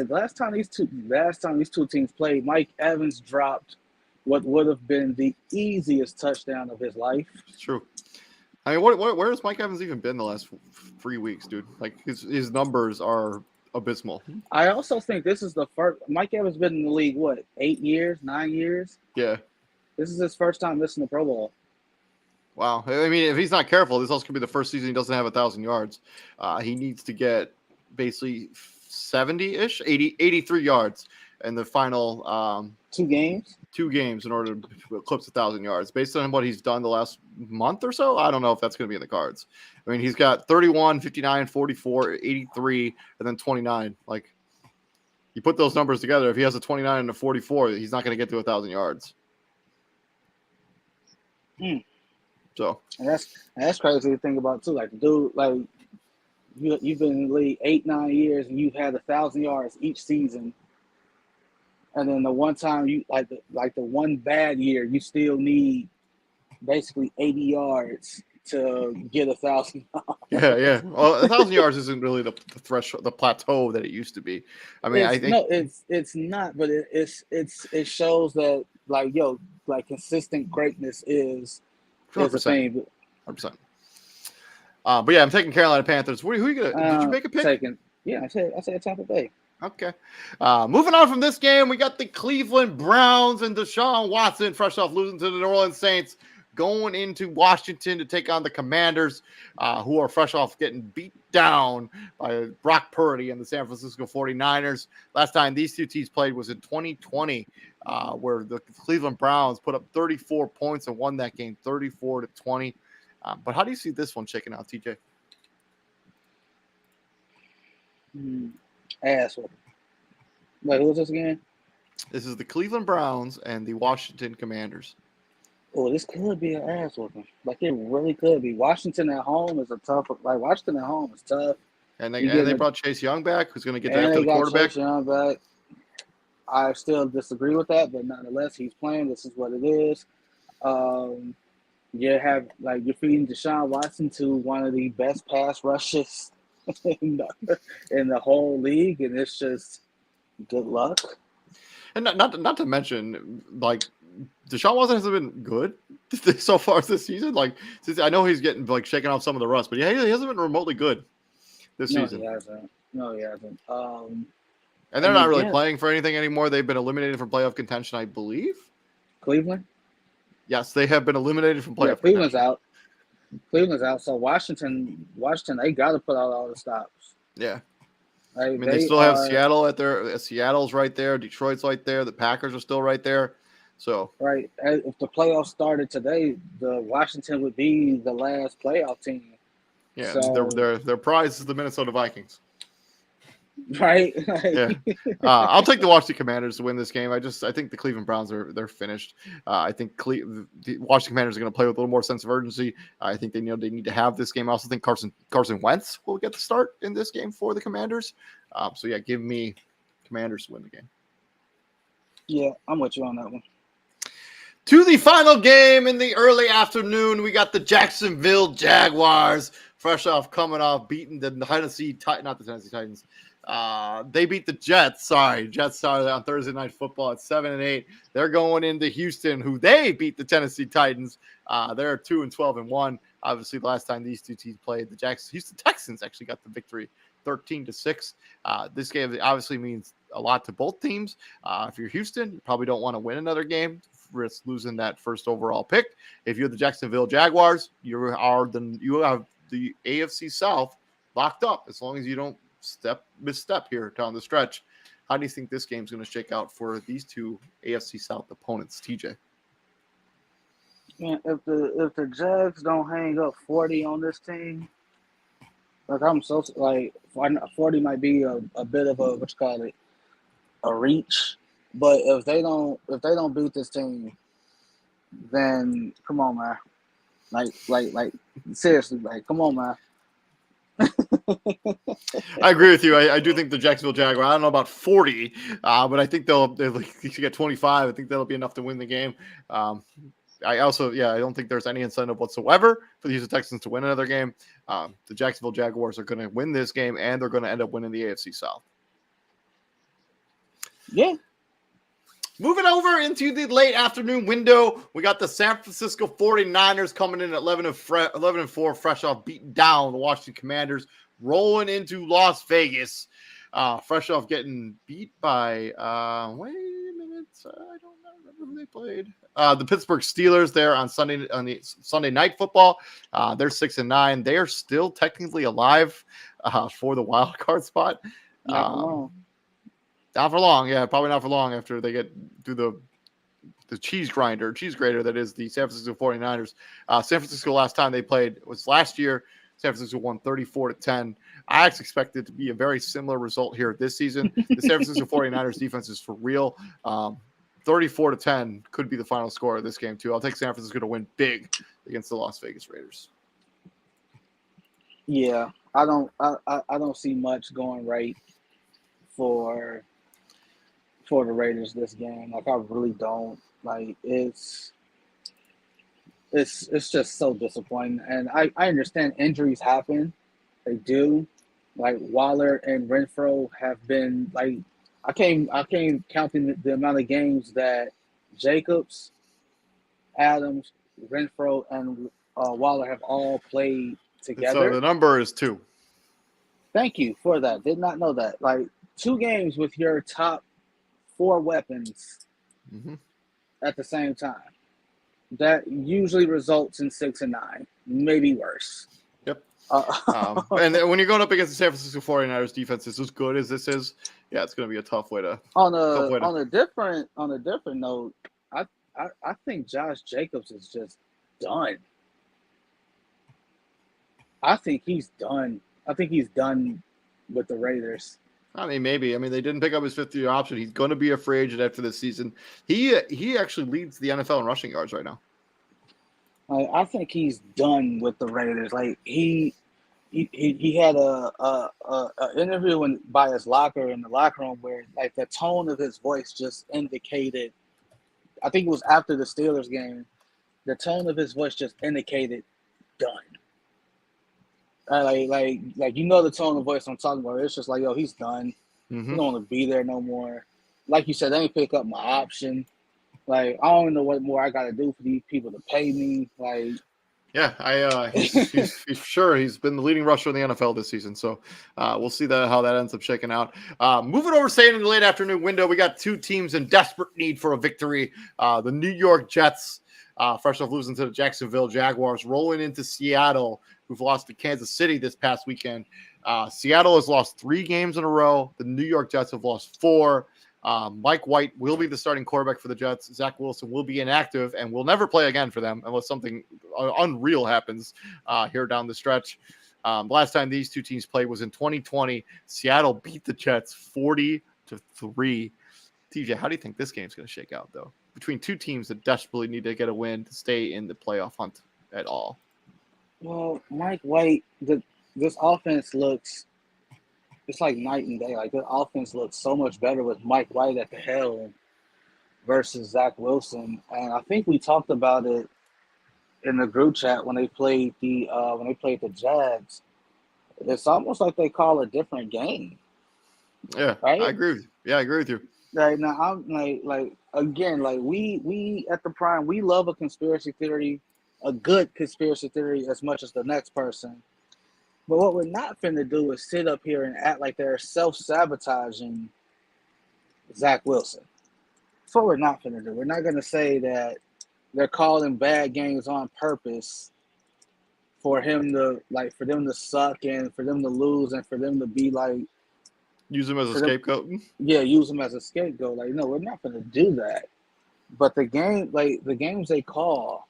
last time these two teams played, Mike Evans dropped what would have been the easiest touchdown of his life. It's true. I mean, where has Mike Evans even been the last 3 weeks, dude? Like his numbers are abysmal. I also think this is the first. Mike Evans been in the league 8 years, 9 years. Yeah. This is his first time missing the Pro Bowl. Wow. I mean, if he's not careful, this also could be the first season he doesn't have 1,000 yards. He needs to get basically 70-ish, 83 yards in the final 2 games. 2 games in order to eclipse 1,000 yards. Based on what he's done the last month or so, I don't know if that's going to be in the cards. I mean, he's got 31, 59, 44, 83, and then 29. Like, you put those numbers together, if he has a 29 and a 44, he's not going to get to 1,000 yards. So and that's crazy to think about too. Like, dude, like you've been in the league 8-9 years and you've had 1,000 yards each season. And then the one time you like the one bad year, you still need basically 80 yards to get 1,000 yards. Yeah. Well, 1,000 yards isn't really the threshold, the plateau that it used to be. I mean, I think it's not, but it shows that consistent greatness is a thing. 100%. But yeah, I'm taking Carolina Panthers. Who are you gonna? Did you make a pick? I said Tampa Bay. Okay. Moving on from this game, we got the Cleveland Browns and Deshaun Watson, fresh off losing to the New Orleans Saints, going into Washington to take on the Commanders, who are fresh off getting beat down by Brock Purdy and the San Francisco 49ers. Last time these two teams played was in 2020, where the Cleveland Browns put up 34 points and won that game 34-20. But how do you see this one shaking out, TJ? Ass whooping. Wait, who was this again? This is the Cleveland Browns and the Washington Commanders. Oh, this could be an ass whooping. Like, it really could be. Washington at home is Washington at home is tough. And they brought Chase Young back, who's going to get after the quarterback. Chase Young back. I still disagree with that, but nonetheless, he's playing. This is what it is. You're feeding Deshaun Watson to one of the best pass rushes in the whole league, and it's just good luck. And not to mention, like, Deshaun Watson hasn't been good so far this season. Like, I know he's getting shaking off some of the rust, but he hasn't been remotely good this season. No, he hasn't. And they're not really playing for anything anymore. They've been eliminated from playoff contention, I believe. Cleveland? Yes, they have been eliminated from playoff contention. Cleveland's out. So Washington, they got to put out all the stops. Yeah. I mean, they still have Seattle at their. Seattle's right there. Detroit's right there. The Packers are still right there. So right, if the playoffs started today, the Washington would be the last playoff team. Yeah, so, their prize is the Minnesota Vikings. Right? Yeah. I'll take the Washington Commanders to win this game. I think the Cleveland Browns they're finished. I think the Washington Commanders are going to play with a little more sense of urgency. I think they need to have this game. I also think Carson Wentz will get the start in this game for the Commanders. So yeah, give me Commanders to win the game. Yeah, I'm with you on that one. To the final game in the early afternoon, we got the Jacksonville Jaguars, fresh off coming off beating the Tennessee Titans. They beat the Jets. Jets started on Thursday Night Football at 7-8. They're going into Houston, who they beat the Tennessee Titans. They're 2-12-1. Obviously, the last time these two teams played, the Houston Texans actually got the victory, 13-6. This game obviously means a lot to both teams. If you're Houston, you probably don't want to win another game, risk losing that first overall pick. If you're the Jacksonville Jaguars, you have the AFC South locked up as long as you don't misstep here down the stretch. How do you think this game's going to shake out for these two AFC South opponents, TJ? Yeah, if the Jags don't hang up 40 on this team, like 40 might be a bit of a reach. But if they don't beat this team, then come on, man. Like seriously, like come on, man. I agree with you. I do think the Jacksonville Jaguars, I don't know about 40, but I think they'll get 25. I think that'll be enough to win the game. I don't think there's any incentive whatsoever for the Houston Texans to win another game. The Jacksonville Jaguars are going to win this game, and they're going to end up winning the AFC South. Yeah. Moving over into the late afternoon window, we got the San Francisco 49ers coming in at 11-4, fresh off beating down the Washington Commanders, rolling into Las Vegas, fresh off getting beat by, wait a minute, I don't remember who they played. The Pittsburgh Steelers there on the Sunday Night Football. They're 6-9. They are still technically alive for the wild card spot. Not for long, yeah, probably not for long after they get through the cheese grater that is the San Francisco 49ers. San Francisco last time they played was last year. San Francisco won 34-10. I actually expect it to be a very similar result here this season. The San Francisco 49ers defense is for real. 34-10 could be the final score of this game too. I'll take San Francisco to win big against the Las Vegas Raiders. Yeah, I don't see much going right for the Raiders this game. Like I really don't. Like it's just so disappointing. And I understand injuries happen. They do. Like Waller and Renfro have been like I came counting the amount of games that Jacobs, Adams, Renfro, and Waller have all played together. So the number is 2. Thank you for that. Did not know that. Like 2 games with your top 4 weapons at the same time. That usually results in 6-9, maybe worse. Yep. And when you're going up against the San Francisco 49ers defense is as good as this is, yeah, it's going to be a tough way to. On a different note, I think Josh Jacobs is just done. I think he's done. I think he's done with the Raiders. I mean, maybe. I mean, they didn't pick up his 5th-year option. He's going to be a free agent after this season. He actually leads the NFL in rushing yards right now. I think he's done with the Raiders. Like he had a interview by his locker in the locker room where like the tone of his voice just indicated. I think it was after the Steelers game. The tone of his voice just indicated done. Like you know the tone of voice I'm talking about. It's just like, yo, he's done. He don't want to be there no more. Like you said, they ain't pick up my option. Like I don't know what more I got to do for these people to pay me. Like, yeah, he's sure he's been the leading rusher in the NFL this season. So we'll see how that ends up shaking out. Moving over, staying in the late afternoon window, we got 2 teams in desperate need for a victory. The New York Jets, fresh off losing to the Jacksonville Jaguars, rolling into Seattle, who've lost to Kansas City this past weekend. Seattle has lost 3 games in a row. The New York Jets have lost 4. Mike White will be the starting quarterback for the Jets. Zach Wilson will be inactive and will never play again for them unless something unreal happens here down the stretch. Last time these two teams played was in 2020. Seattle beat the Jets 40-3. TJ, how do you think this game's going to shake out, though? Between two teams that desperately need to get a win to stay in the playoff hunt at all. Well, Mike White, this offense looks, it's like night and day. Like, the offense looks so much better with Mike White at the helm versus Zach Wilson. And I think we talked about it in the group chat when they played the Jags. It's almost like they call a different game. Yeah, right? I agree with you. Yeah, I agree with you. Right now, I'm like again, like we at the Prime, we love a conspiracy theory, a good conspiracy theory as much as the next person. But what we're not finna do is sit up here and act like they're self-sabotaging Zach Wilson. That's what we're not finna do. We're not gonna say that they're calling bad games on purpose for them to suck and for them to lose and for them to be like, use him as a scapegoat. Yeah, use him as a scapegoat. Like, no, we're not going to do that. But the games they call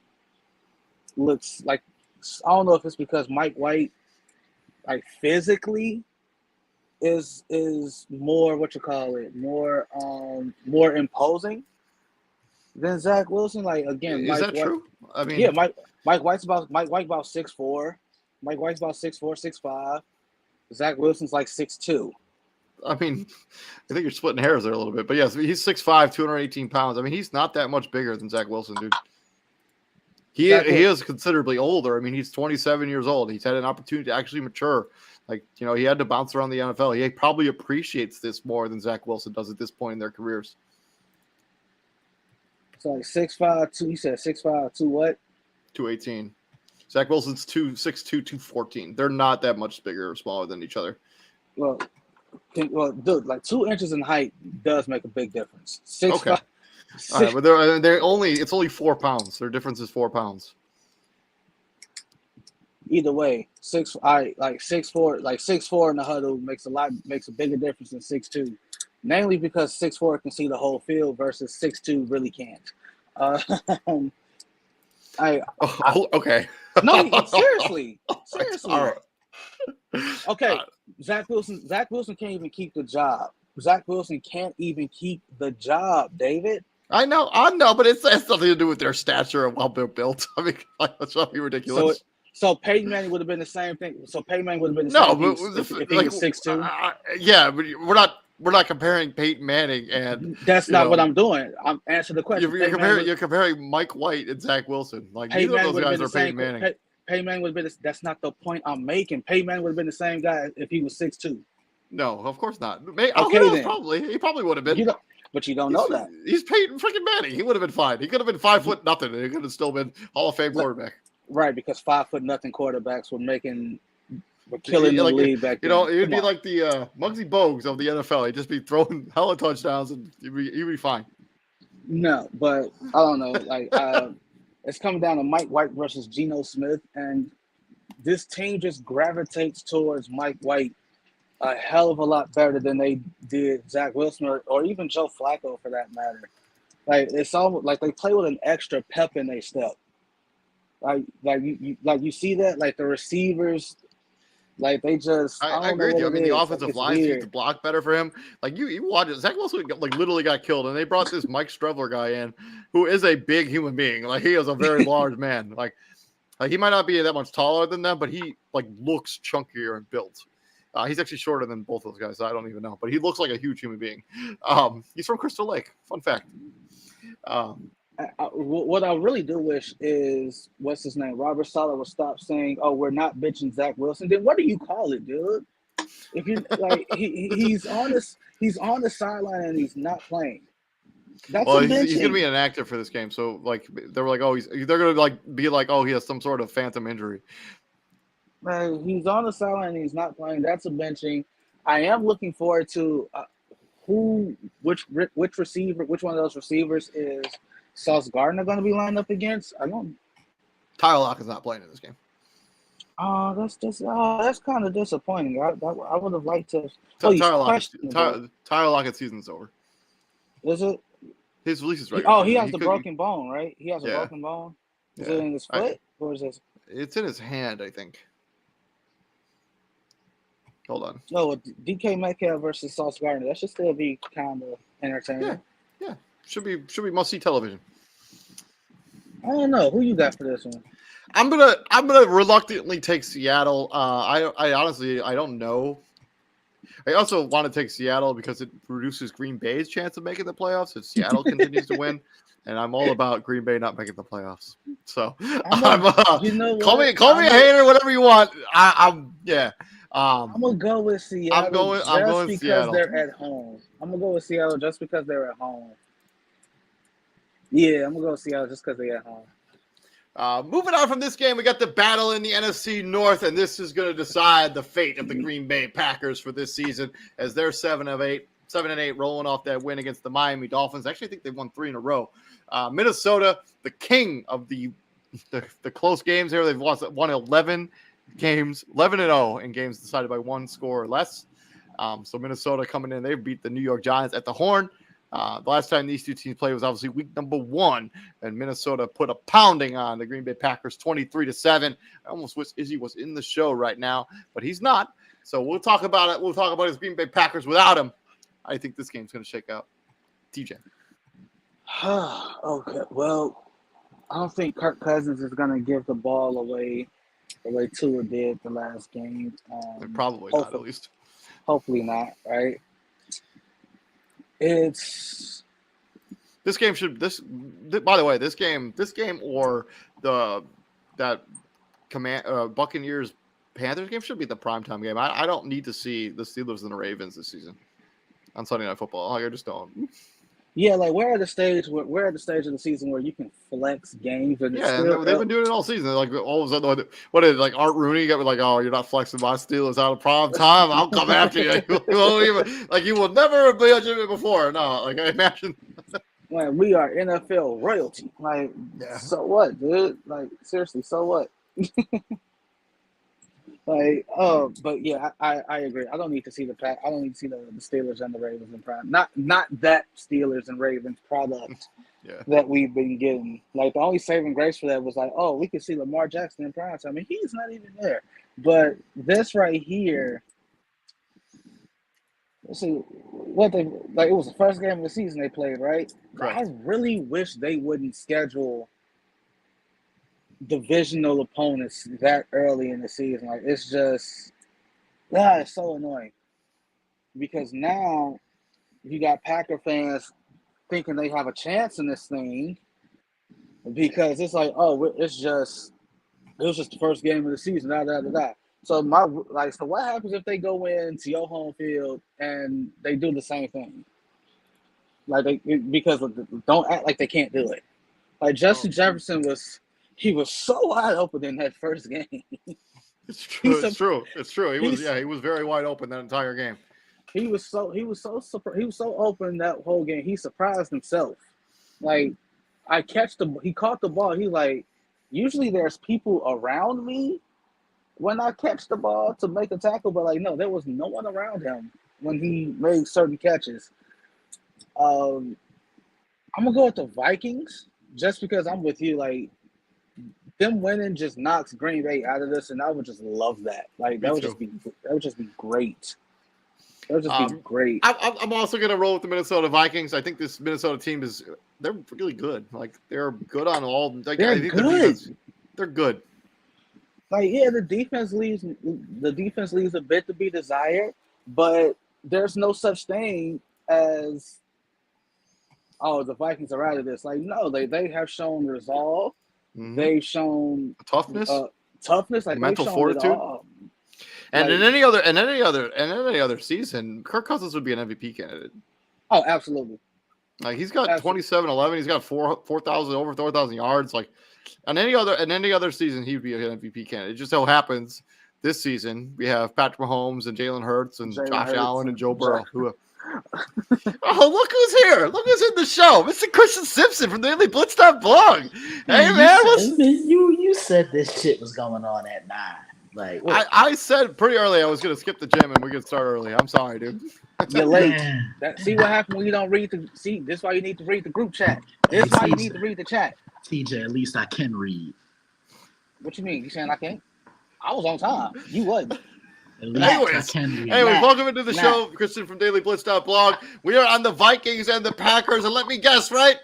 looks like, I don't know if it's because Mike White, like, physically is more more imposing than Zach Wilson. Like, again, is that true? I mean, yeah, Mike White's about 6'4". Mike White's about 6'4", 6'5". Zach Wilson's like 6'2". I mean, I think you're splitting hairs there a little bit. But yes, he's 6'5", 218 pounds. I mean, he's not that much bigger than Zach Wilson, dude. He is considerably older. I mean, he's 27 years old. He's had an opportunity to actually mature. Like, you know, he had to bounce around the NFL. He probably appreciates this more than Zach Wilson does at this point in their careers. So, like 6'5", 2, you said 6'5", 2 what? 218. Zach Wilson's 6'2", 214. They're not that much bigger or smaller than each other. Well, dude, like 2 inches in height does make a big difference. 6'5". Okay. All right, but it's only 4 pounds. Their difference is 4 pounds. Either way, 6'4", like 6'4" in the huddle makes a bigger difference than 6'2", mainly because 6'4" can see the whole field versus 6'2" really can't. Okay. No, seriously. All right. Okay, Zach Wilson can't even keep the job. Zach Wilson can't even keep the job, David. I know, but it has nothing to do with their stature and how they're built. I mean, that's not ridiculous. So Peyton Manning would have been the same thing. So Peyton Manning would have been the same if he was 6'2". Yeah, but we're not comparing Peyton Manning and. That's not what I'm doing. I'm answering the question. You're comparing Mike White and Zach Wilson. Like, neither of those guys are Peyton Manning. Peyton Manning would have been. That's not the point I'm making. Peyton Manning would have been the same guy if he was 6'2". No, of course not. Then. Probably. He probably would have been. But you don't know that. He's Peyton freaking Manning. He would have been fine. He could have been 5 foot nothing, and he could have still been Hall of Fame quarterback. Right, because 5 foot nothing quarterbacks were killing the league back then. You know, it would be like the Muggsy Bogues of the NFL. He'd just be throwing hella touchdowns, and he'd be fine. No, but I don't know. Like, it's coming down to Mike White versus Geno Smith, and this team just gravitates towards Mike White a hell of a lot better than they did Zach Wilson or even Joe Flacco for that matter. Like, it's almost like they play with an extra pep in their step. Like you see that, like the receivers, like they just. I agree with you. I mean, the offensive line seems to block better for him. Like you watch it. Zach Wilson literally got killed, and they brought this Mike Streveler guy in, who is a big human being. Like, he is a very large man. Like he might not be that much taller than them, but he looks chunkier and built. He's actually shorter than both those guys. So I don't even know, but he looks like a huge human being. He's from Crystal Lake. Fun fact. What I really do wish is, what's his name? Robert Saleh will stop saying, "Oh, we're not bitching Zach Wilson." Then what do you call it, dude? If you like, he's on the sideline and he's not playing. That's he's gonna be an actor for this game. So they were like, oh, they're gonna be like, oh, he has some sort of phantom injury. Man, he's on the sideline and he's not playing. That's a benching. I am looking forward to which one of those receivers is Sauce Gardner going to be lined up against? I don't. Tyler Lockett's not playing in this game. That's kind of disappointing. I would have liked to. Tyler Lockett's season's over. Is it? His release is right. He has the broken bone, right? He has a broken bone. Is it in his foot or is it? It's in his hand, I think. Hold on. No, DK Metcalf versus Sauce Gardner. That should still be kind of entertaining. Yeah. Should be must-see television. I don't know. Who you got for this one? I'm gonna reluctantly take Seattle. I honestly don't know. I also want to take Seattle because it reduces Green Bay's chance of making the playoffs if Seattle continues to win. And I'm all about Green Bay not making the playoffs. So call me a hater, whatever you want. I'm gonna go with Seattle I'm going because Seattle. They're at home. I'm gonna go with Seattle just because they're at home. Yeah, I'm gonna go with Seattle just because they're at home. Moving on from this game, we got the battle in the NFC North, and this is going to decide the fate of the Green Bay Packers for this season as they're 7-8, rolling off that win against the Miami Dolphins. Actually, I think they've won 3 in a row. Minnesota, the king of the close games here. They've won 11 games, 11-0 in games decided by 1 score or less. So Minnesota coming in, they beat the New York Giants at the Horn. The last time these two teams played was obviously week number 1, and Minnesota put a pounding on the Green Bay Packers 23-7. I almost wish Izzy was in the show right now, but he's not. So we'll talk about it. We'll talk about his Green Bay Packers without him. I think this game's going to shake out. TJ. Okay, well, I don't think Kirk Cousins is going to give the ball away the way Tua did the last game. Probably not, at least. Hopefully not, right? This game should by the way, this game or that Buccaneers Panthers game should be the primetime game. I don't need to see the Steelers and the Ravens this season on Sunday Night Football. Like, I just don't. Yeah, like we're at the stage of the season where you can flex games, and they've been doing it all season. Like all of a sudden, what is it, like Art Rooney got me like, oh, you're not flexing my Steelers out of prime time. I'll come after you. You will never be judging me before. No, like I imagine. When we are NFL royalty, like, So what, dude? Like, seriously, so what? Like, but yeah, I agree. I don't need to see the Steelers and the Ravens in prime. Not that Steelers and Ravens product that we've been getting. Like, the only saving grace for that was like, oh, we could see Lamar Jackson in prime time. I mean, he's not even there. But this right here, let's see what they like. It was the first game of the season they played, right? Correct. I really wish they wouldn't schedule divisional opponents that early in the season. Like, it's just, it's so annoying because now you got Packer fans thinking they have a chance in this thing because it's like, oh, it was just the first game of the season. So so what happens if they go into your home field and they do the same thing? Like because don't act like they can't do it. Like Justin Jefferson was so wide open in that first game. It's true. He was very wide open that entire game. He was so open that whole game. He surprised himself. Like he caught the ball. He like, usually there's people around me when I catch the ball to make a tackle, but like no, there was no one around him when he made certain catches. I'm gonna go with the Vikings just because I'm with you. Like, them winning just knocks Green Bay out of this, and I would just love that. Like, that would just be great. That would just be great. I'm also gonna roll with the Minnesota Vikings. I think this Minnesota team they're really good. Like, they're good on all. Like, they're good. They're good. Like, yeah, the defense leaves a bit to be desired, but there's no such thing as, oh, the Vikings are out of this. Like, no, they have shown resolve. Mm-hmm. They've shown toughness, like mental fortitude. And in any other season, Kirk Cousins would be an MVP candidate. Oh, absolutely. Like, he's got 27-11. He's got 4,000 yards. Like, on any other season, he would be an MVP candidate. It just so happens this season we have Patrick Mahomes and Jalen Hurts and Josh Allen and Joe Burrow. Oh, look who's here! Look who's in the show, Mr. Christian Simpson from the Daily Blitz.blog. Hey, man, you said this shit was going on at 9. Like, I said pretty early I was gonna skip the gym and we could start early. I'm sorry, dude. You're late. See what happened when you don't read the. See, this is why you need to read the group chat. This is why you need to read the chat. TJ, at least I can read. What you mean? You saying I can't? I was on time. You wasn't. Anyways, welcome into the show, Christian from DailyBlitz.blog. We are on the Vikings and the Packers, and let me guess, right?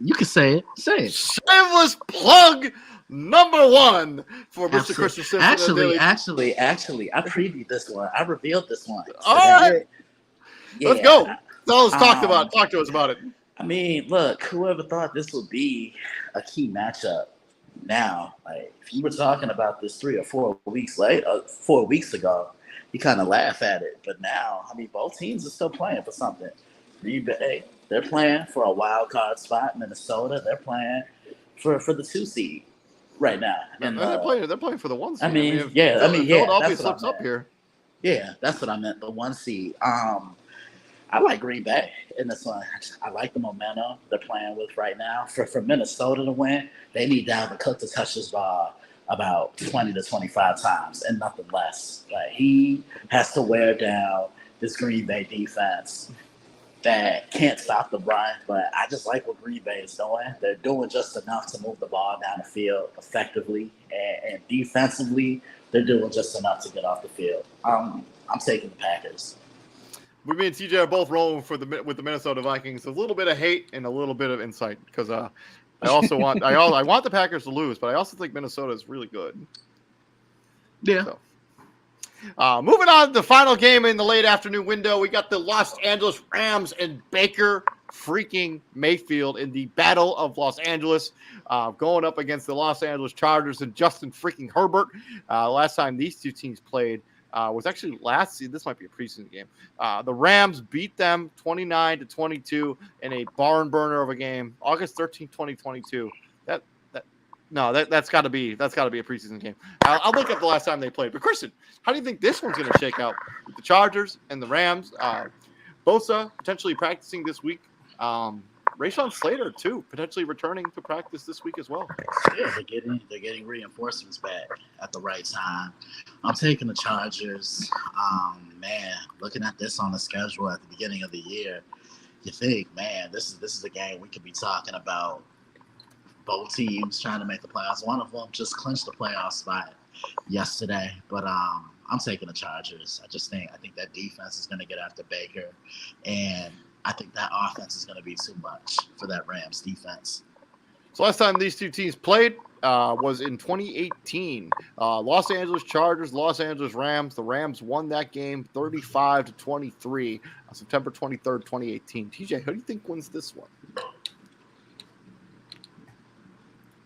You can say it. Say it. Shameless plug number one for Mr. Christian Simpson. Actually, I previewed this one. I revealed this one. All right. Yeah. Let's go. Tell us, talk to us about it. I mean, look, whoever thought this would be a key matchup now, like if you were talking about this 3 or 4 weeks 4 weeks ago, you kind of laugh at it. But now, I mean, both teams are still playing for something. Green Bay, they're playing for a wild card spot. Minnesota, they're playing for the 2 seed right now. And they're playing for the 1 seed. Philadelphia slips up here. Yeah, that's what I meant. The 1 seed. I like Green Bay in this one. I like the momentum they're playing with right now. For Minnesota to win, they need Dalvin Cook to touch this ball about 20 to 25 times and nothing less. Like, he has to wear down this Green Bay defense that can't stop the run. But I just like what Green Bay is doing. They're doing just enough to move the ball down the field effectively, and defensively, they're doing just enough to get off the field. I'm taking the Packers. Me and TJ are both rolling with the Minnesota Vikings. A little bit of hate and a little bit of insight, because I also want I want the Packers to lose, but I also think Minnesota is really good. Yeah. So, moving on to the final game in the late afternoon window, we got the Los Angeles Rams and Baker freaking Mayfield in the Battle of Los Angeles, going up against the Los Angeles Chargers and Justin freaking Herbert. Last time these two teams played was actually last season. This might be a preseason game. The Rams beat them 29-22 in a barn burner of a game, August 13, 2022. That's got to be a preseason game. I'll look up the last time they played. But Christian, how do you think this one's going to shake out with the Chargers and the Rams? Bosa potentially practicing this week. Rashawn Slater too, potentially returning to practice this week as well. Yeah, they're getting reinforcements back at the right time. I'm taking the Chargers. Man, looking at this on the schedule at the beginning of the year, you think, man, this is a game we could be talking about. Both teams trying to make the playoffs. One of them just clinched the playoff spot yesterday, but I'm taking the Chargers. I think that defense is going to get after Baker, and I think that offense is going to be too much for that Rams defense. So last time these two teams played was in 2018. Los Angeles Chargers, Los Angeles Rams. The Rams won that game 35-23 on September 23rd, 2018. TJ, who do you think wins this one?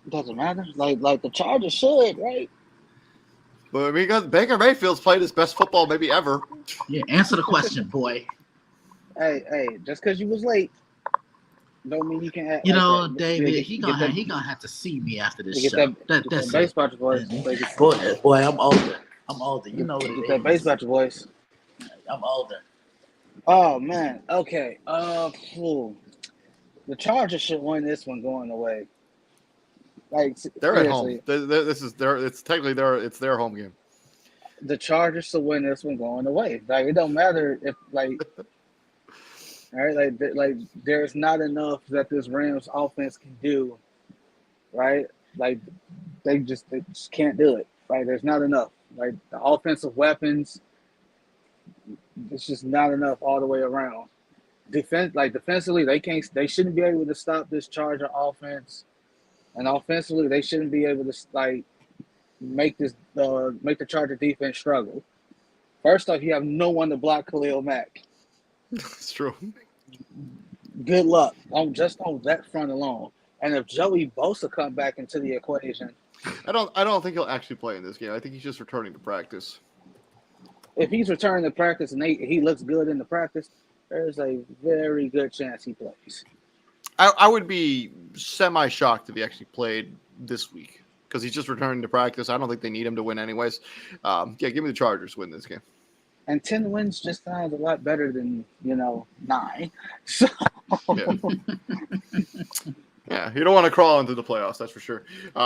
Doesn't matter. Like the Chargers should, right? But I mean, Baker Mayfield's played his best football maybe ever. Yeah, answer the question, boy. Hey, just because you was late, don't mean you can act. You know, like David, he gonna have to see me after this show. That's baseball voice. Boy, I'm older. You know what it is. That baseball voice. I'm older. Oh man. Okay. The Chargers should win this one going away. Like they're at home. It's their home game. The Chargers should win this one going away. Like, it don't matter if all right, like there's not enough that this Rams offense can do, right? Like they just can't do it. Right? There's not enough. Like the offensive weapons, it's just not enough all the way around. Defensively, they shouldn't be able to stop this Charger offense, and offensively, they shouldn't be able to make the Charger defense struggle. First off, you have no one to block Khalil Mack. That's true. Good luck on that front alone. And if Joey Bosa come back into the equation, I don't think he'll actually play in this game. I think he's just returning to practice. If he's returning to practice and he looks good in the practice, there's a very good chance he plays. I would be semi-shocked if he actually played this week, because he's just returning to practice. I don't think they need him to win anyways. Give me the Chargers win this game. And 10 wins just sounds a lot better than, 9. So. Yeah, you don't want to crawl into the playoffs, that's for sure.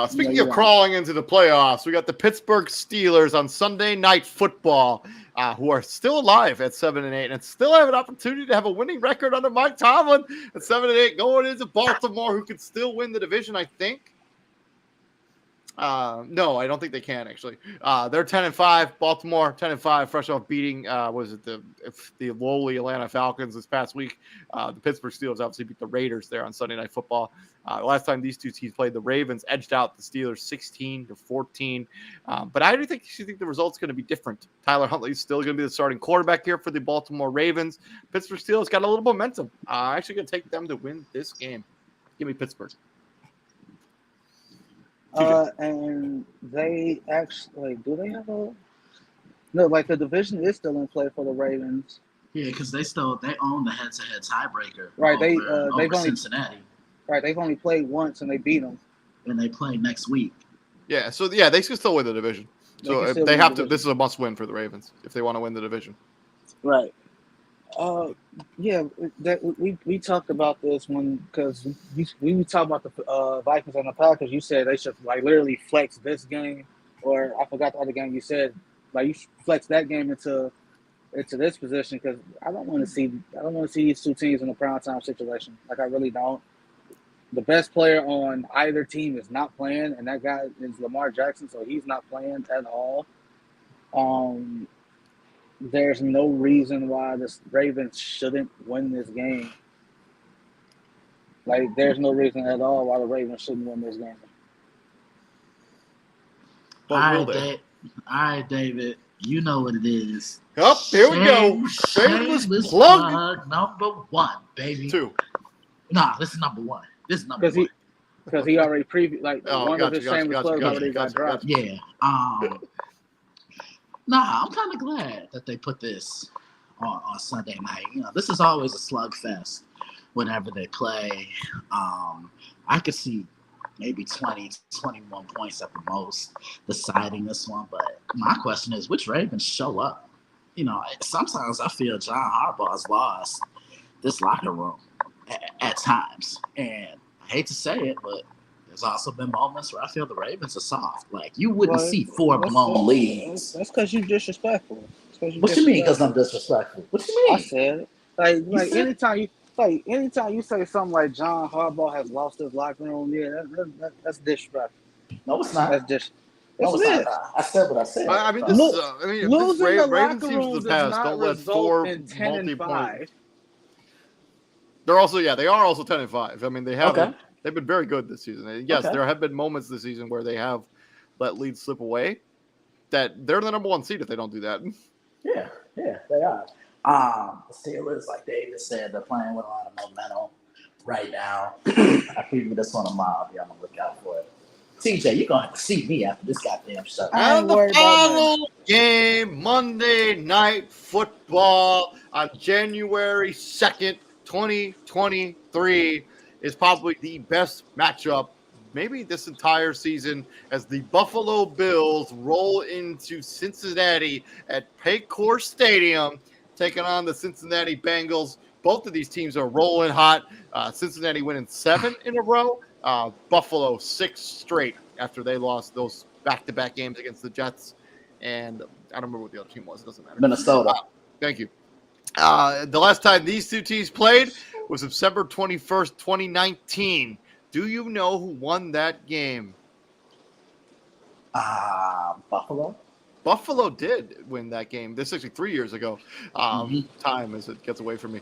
Speaking of crawling into the playoffs, we got the Pittsburgh Steelers on Sunday Night Football, who are still alive at 7-8 and still have an opportunity to have a winning record under Mike Tomlin at 7-8, going into Baltimore, who could still win the division, I think. No, I don't think they can actually. They're 10-5. Baltimore 10-5, fresh off beating the lowly Atlanta Falcons this past week. The Pittsburgh Steelers obviously beat the Raiders there on Sunday Night Football. Last time these two teams played, the Ravens edged out the Steelers 16-14. But I do think the result's going to be different. Tyler Huntley's still going to be the starting quarterback here for the Baltimore Ravens. Pittsburgh Steelers got a little momentum. I'm actually going to take them to win this game. Give me Pittsburgh. And they actually do they have a no? Like the division is still in play for the Ravens. Yeah, because they own the head-to-head tiebreaker. Right, they've only Cincinnati. Right, they've only played once and they beat them. And they play next week. Yeah, so they can still win the division. So they have to. This is a must-win for the Ravens if they want to win the division. Right. We talked about this one because we talked about the Vikings and the Packers. You said they should like literally flex this game, or I forgot the other game you said. Like you should flex that game into this position because I don't want to see these two teams in a primetime situation. Like I really don't. The best player on either team is not playing, and that guy is Lamar Jackson, so he's not playing at all. There's no reason why the Ravens shouldn't win this game. Like, there's no reason at all why the Ravens shouldn't win this game. All right, David. You know what it is. Up, here we go. Shameless plug number 1, baby. 2. Nah, this is number 1. This is number 1. Because he already one of his shameless plugs already got dropped. Yeah. I'm kind of glad that they put this on Sunday night. You know, this is always a slugfest whenever they play. I could see maybe 20, 21 points at the most deciding this one. But my question is, which Ravens show up? You know, sometimes I feel John Harbaugh's lost this locker room at times. And I hate to say it, but there's also been moments where I feel the Ravens are soft. Like, you wouldn't see 4 blown leads. That's because you're disrespectful. What you mean because I'm disrespectful? What you mean? I said it. Like anytime you say something like John Harbaugh has lost his locker room, yeah, that's disrespectful. No, it's not. That's just. No, it's not. I said what I said. I mean, losing the Ravens locker teams room of the past don't let 4 in 10-5. They're also they are also 10-5. I mean, they've been very good this season. Yes, there have been moments this season where they have let leads slip away. That they're the number 1 seed if they don't do that. Yeah, they are. The Steelers, like David said, they're playing with a lot of momentum right now. I previewed this one a mile. I'm gonna look out for it. TJ, you're gonna have to see me after this goddamn show. And the final game, Monday Night Football on January 2nd, 2023, is probably the best matchup maybe this entire season as the Buffalo Bills roll into Cincinnati at Paycor Stadium, taking on the Cincinnati Bengals. Both of these teams are rolling hot. Cincinnati winning 7 in a row. Buffalo 6 straight after they lost those back-to-back games against the Jets. And I don't remember what the other team was. It doesn't matter. Minnesota. Thank you. The last time these two teams played was September 21st, 2019. Do you know who won that game? Buffalo. Buffalo did win that game. This is actually 3 years ago. Time as it gets away from me.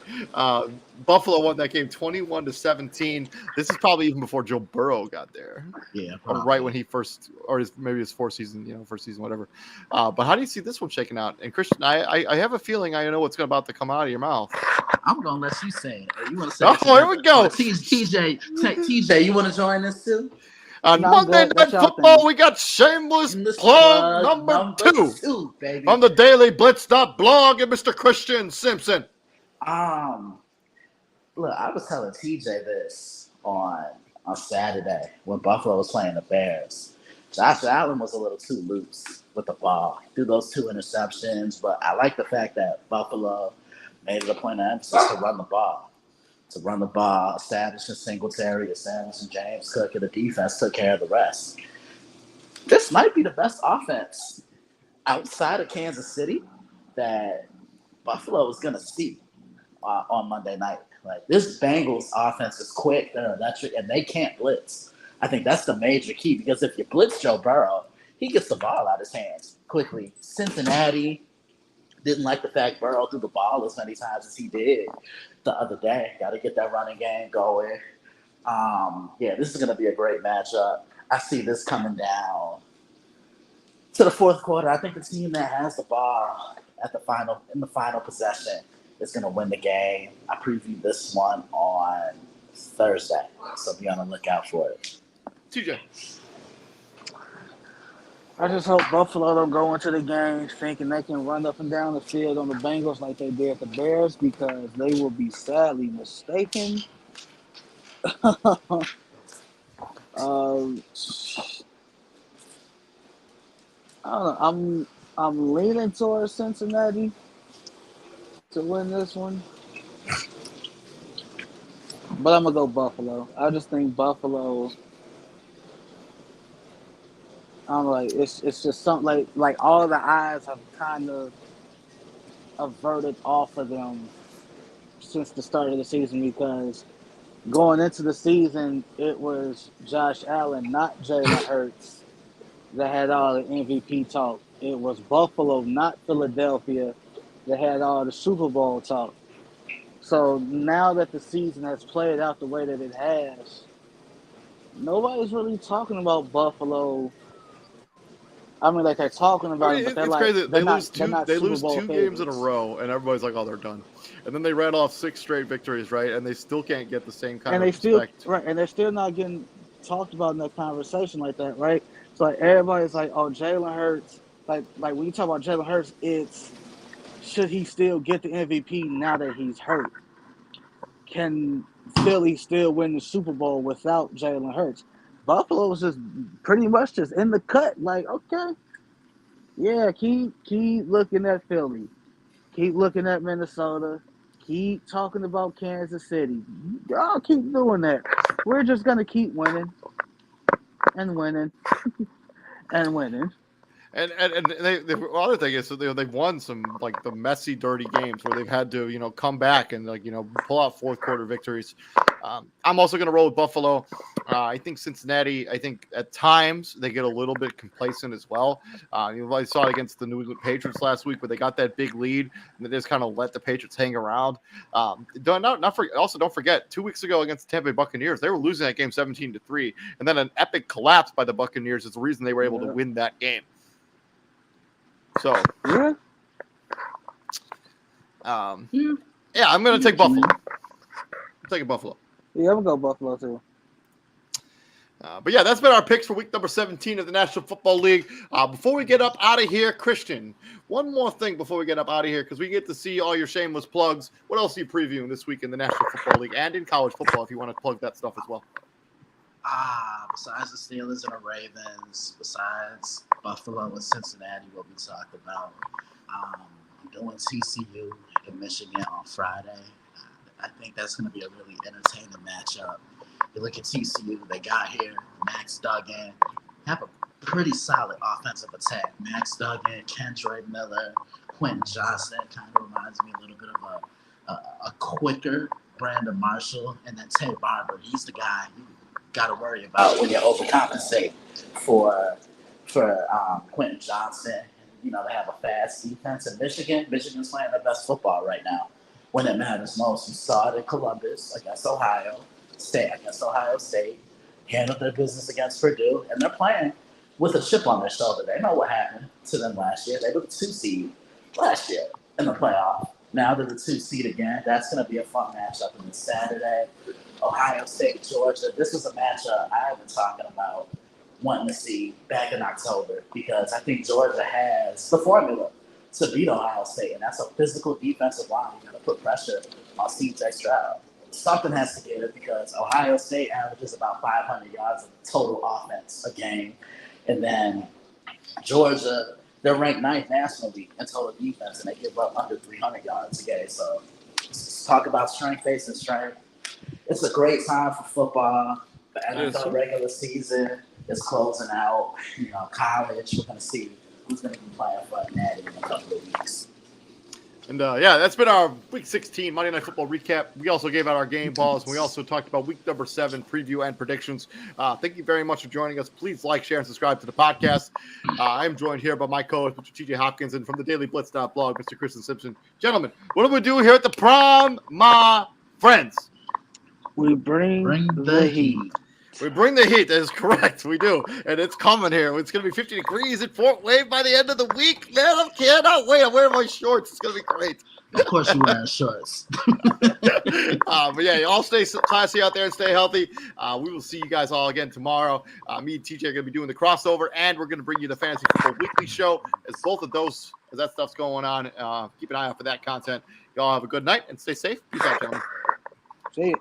Buffalo won that game 21-17. This is probably even before Joe Burrow got there. Yeah, or right when he first, or maybe his first season, whatever. But how do you see this one shaking out? And Christian, I have a feeling I know what's about to come out of your mouth. I'm gonna let you say it. You want to say? Oh, here we go. TJ, you want to join us too? On Monday Night Football, we got shameless plug number 2 baby. on the dailyblitz.blog and Mr. Christian Simpson. Look, I was telling TJ this on Saturday when Buffalo was playing the Bears. Josh Allen was a little too loose with the ball. He threw those 2 interceptions, but I like the fact that Buffalo made it a point of emphasis to run the ball. Establishing Singletary, establishing James Cook, and the defense took care of the rest. This might be the best offense outside of Kansas City that Buffalo is going to see on Monday night. Like, this Bengals offense is quick, they're electric, and they can't blitz. I think that's the major key because if you blitz Joe Burrow, he gets the ball out of his hands quickly. Cincinnati didn't like the fact Burrow threw the ball as many times as he did the other day. Got to get that running game going. This is going to be a great matchup. I see this coming down to the fourth quarter. I think the team that has the ball in the final possession is going to win the game. I previewed this one on Thursday, so be on the lookout for it. TJ. I just hope Buffalo don't go into the game thinking they can run up and down the field on the Bengals like they did the Bears, because they will be sadly mistaken. I don't know. I'm leaning towards Cincinnati to win this one, but I'm gonna go Buffalo. I just think Buffalo. I don't know, like it's just something like all the eyes have kind of averted off of them since the start of the season, because going into the season it was Josh Allen, not Jalen Hurts, that had all the MVP talk. It was Buffalo, not Philadelphia, that had all the Super Bowl talk. So now that the season has played out the way that it has, nobody's really talking about Buffalo. I mean, like they're talking about it, but they're it's like crazy. They lose Super two Bowl games in a favorites. row, and everybody's like, "Oh, they're done." And then they ran off 6 straight victories, right? And they still can't get the same kind of respect. And they're still not getting talked about in that conversation like that, right? So like everybody's like, "Oh, Jalen Hurts." Like when you talk about Jalen Hurts, it's should he still get the MVP now that he's hurt? Can Philly still win the Super Bowl without Jalen Hurts? Buffalo's just pretty much just in the cut. Like, okay, yeah, keep looking at Philly, keep looking at Minnesota, keep talking about Kansas City. Y'all keep doing that. We're just gonna keep winning and winning and winning. And the other thing is, they've won some like the messy, dirty games where they've had to come back and pull out fourth quarter victories. I'm also going to roll with Buffalo. I think Cincinnati. I think at times they get a little bit complacent as well. I saw it against the New England Patriots last week, where they got that big lead and they just kind of let the Patriots hang around. Don't forget 2 weeks ago against the Tampa Bay Buccaneers, they were losing that game 17-3, and then an epic collapse by the Buccaneers is the reason they were able to win that game. So, yeah, I'm going to take Buffalo. I'm taking Buffalo. Yeah, I'm going to go Buffalo, too. But yeah, that's been our picks for week number 17 of the National Football League. Before we get up out of here, Christian, one more thing before we get up out of here, because we get to see all your shameless plugs. What else are you previewing this week in the National Football League and in college football, if you want to plug that stuff as well? Besides the Steelers and the Ravens, besides Buffalo and Cincinnati, what we talked about, I'm doing TCU in Michigan on Friday. I think that's going to be a really entertaining matchup. You look at TCU, they got here, Max Duggan, have a pretty solid offensive attack. Max Duggan, Kendra Miller, Quentin Johnson kind of reminds me a little bit of a quicker Brandon Marshall, and then Ted Barber. He's the guy you got to worry about when you overcompensate for Quentin Johnson. They have a fast defense in Michigan. Michigan's playing their best football right now when it matters most. You saw it in Columbus against Ohio State, handled their business against Purdue, and they're playing with a chip on their shoulder. They know what happened to them last year. They were the 2 seed last year in the playoff. Now they're the 2 seed again. That's going to be a fun matchup on Saturday. Ohio State, Georgia. This was a matchup I have been talking about wanting to see back in October, because I think Georgia has the formula to beat Ohio State, and that's a physical defensive line. You got to put pressure on C.J. Stroud. Something has to give it, because Ohio State averages about 500 yards of total offense a game, and then Georgia, they're ranked 9th nationally in total defense, and they give up under 300 yards a game. So let's talk about strength facing strength. It's a great time for football. The NFL regular season is closing out. College, we're going to see who's going to be playing for a natty in a couple of weeks. And yeah, that's been our Week 16 Monday Night Football recap. We also gave out our game balls, and we also talked about Week number 7 preview and predictions. Thank you very much for joining us. Please like, share, and subscribe to the podcast. I'm joined here by my co-host, Mr. TJ Hopkins, and from the Daily Blitz blog, Mr. Kristen Simpson. Gentlemen, what do we do here at the Prom, my friends? We bring the heat. We bring the heat. That is correct. We do. And it's coming here. It's going to be 50 degrees at Fort Wayne by the end of the week. Man, I cannot wait. I'm wearing my shorts. It's going to be great. Of course you're wearing shorts. But yeah, you all stay classy out there and stay healthy. We will see you guys all again tomorrow. Me and TJ are going to be doing the crossover, and we're going to bring you the Fantasy Football Weekly Show as both of those, as that stuff's going on. Keep an eye out for that content. Y'all have a good night and stay safe. Peace out, gentlemen. See you.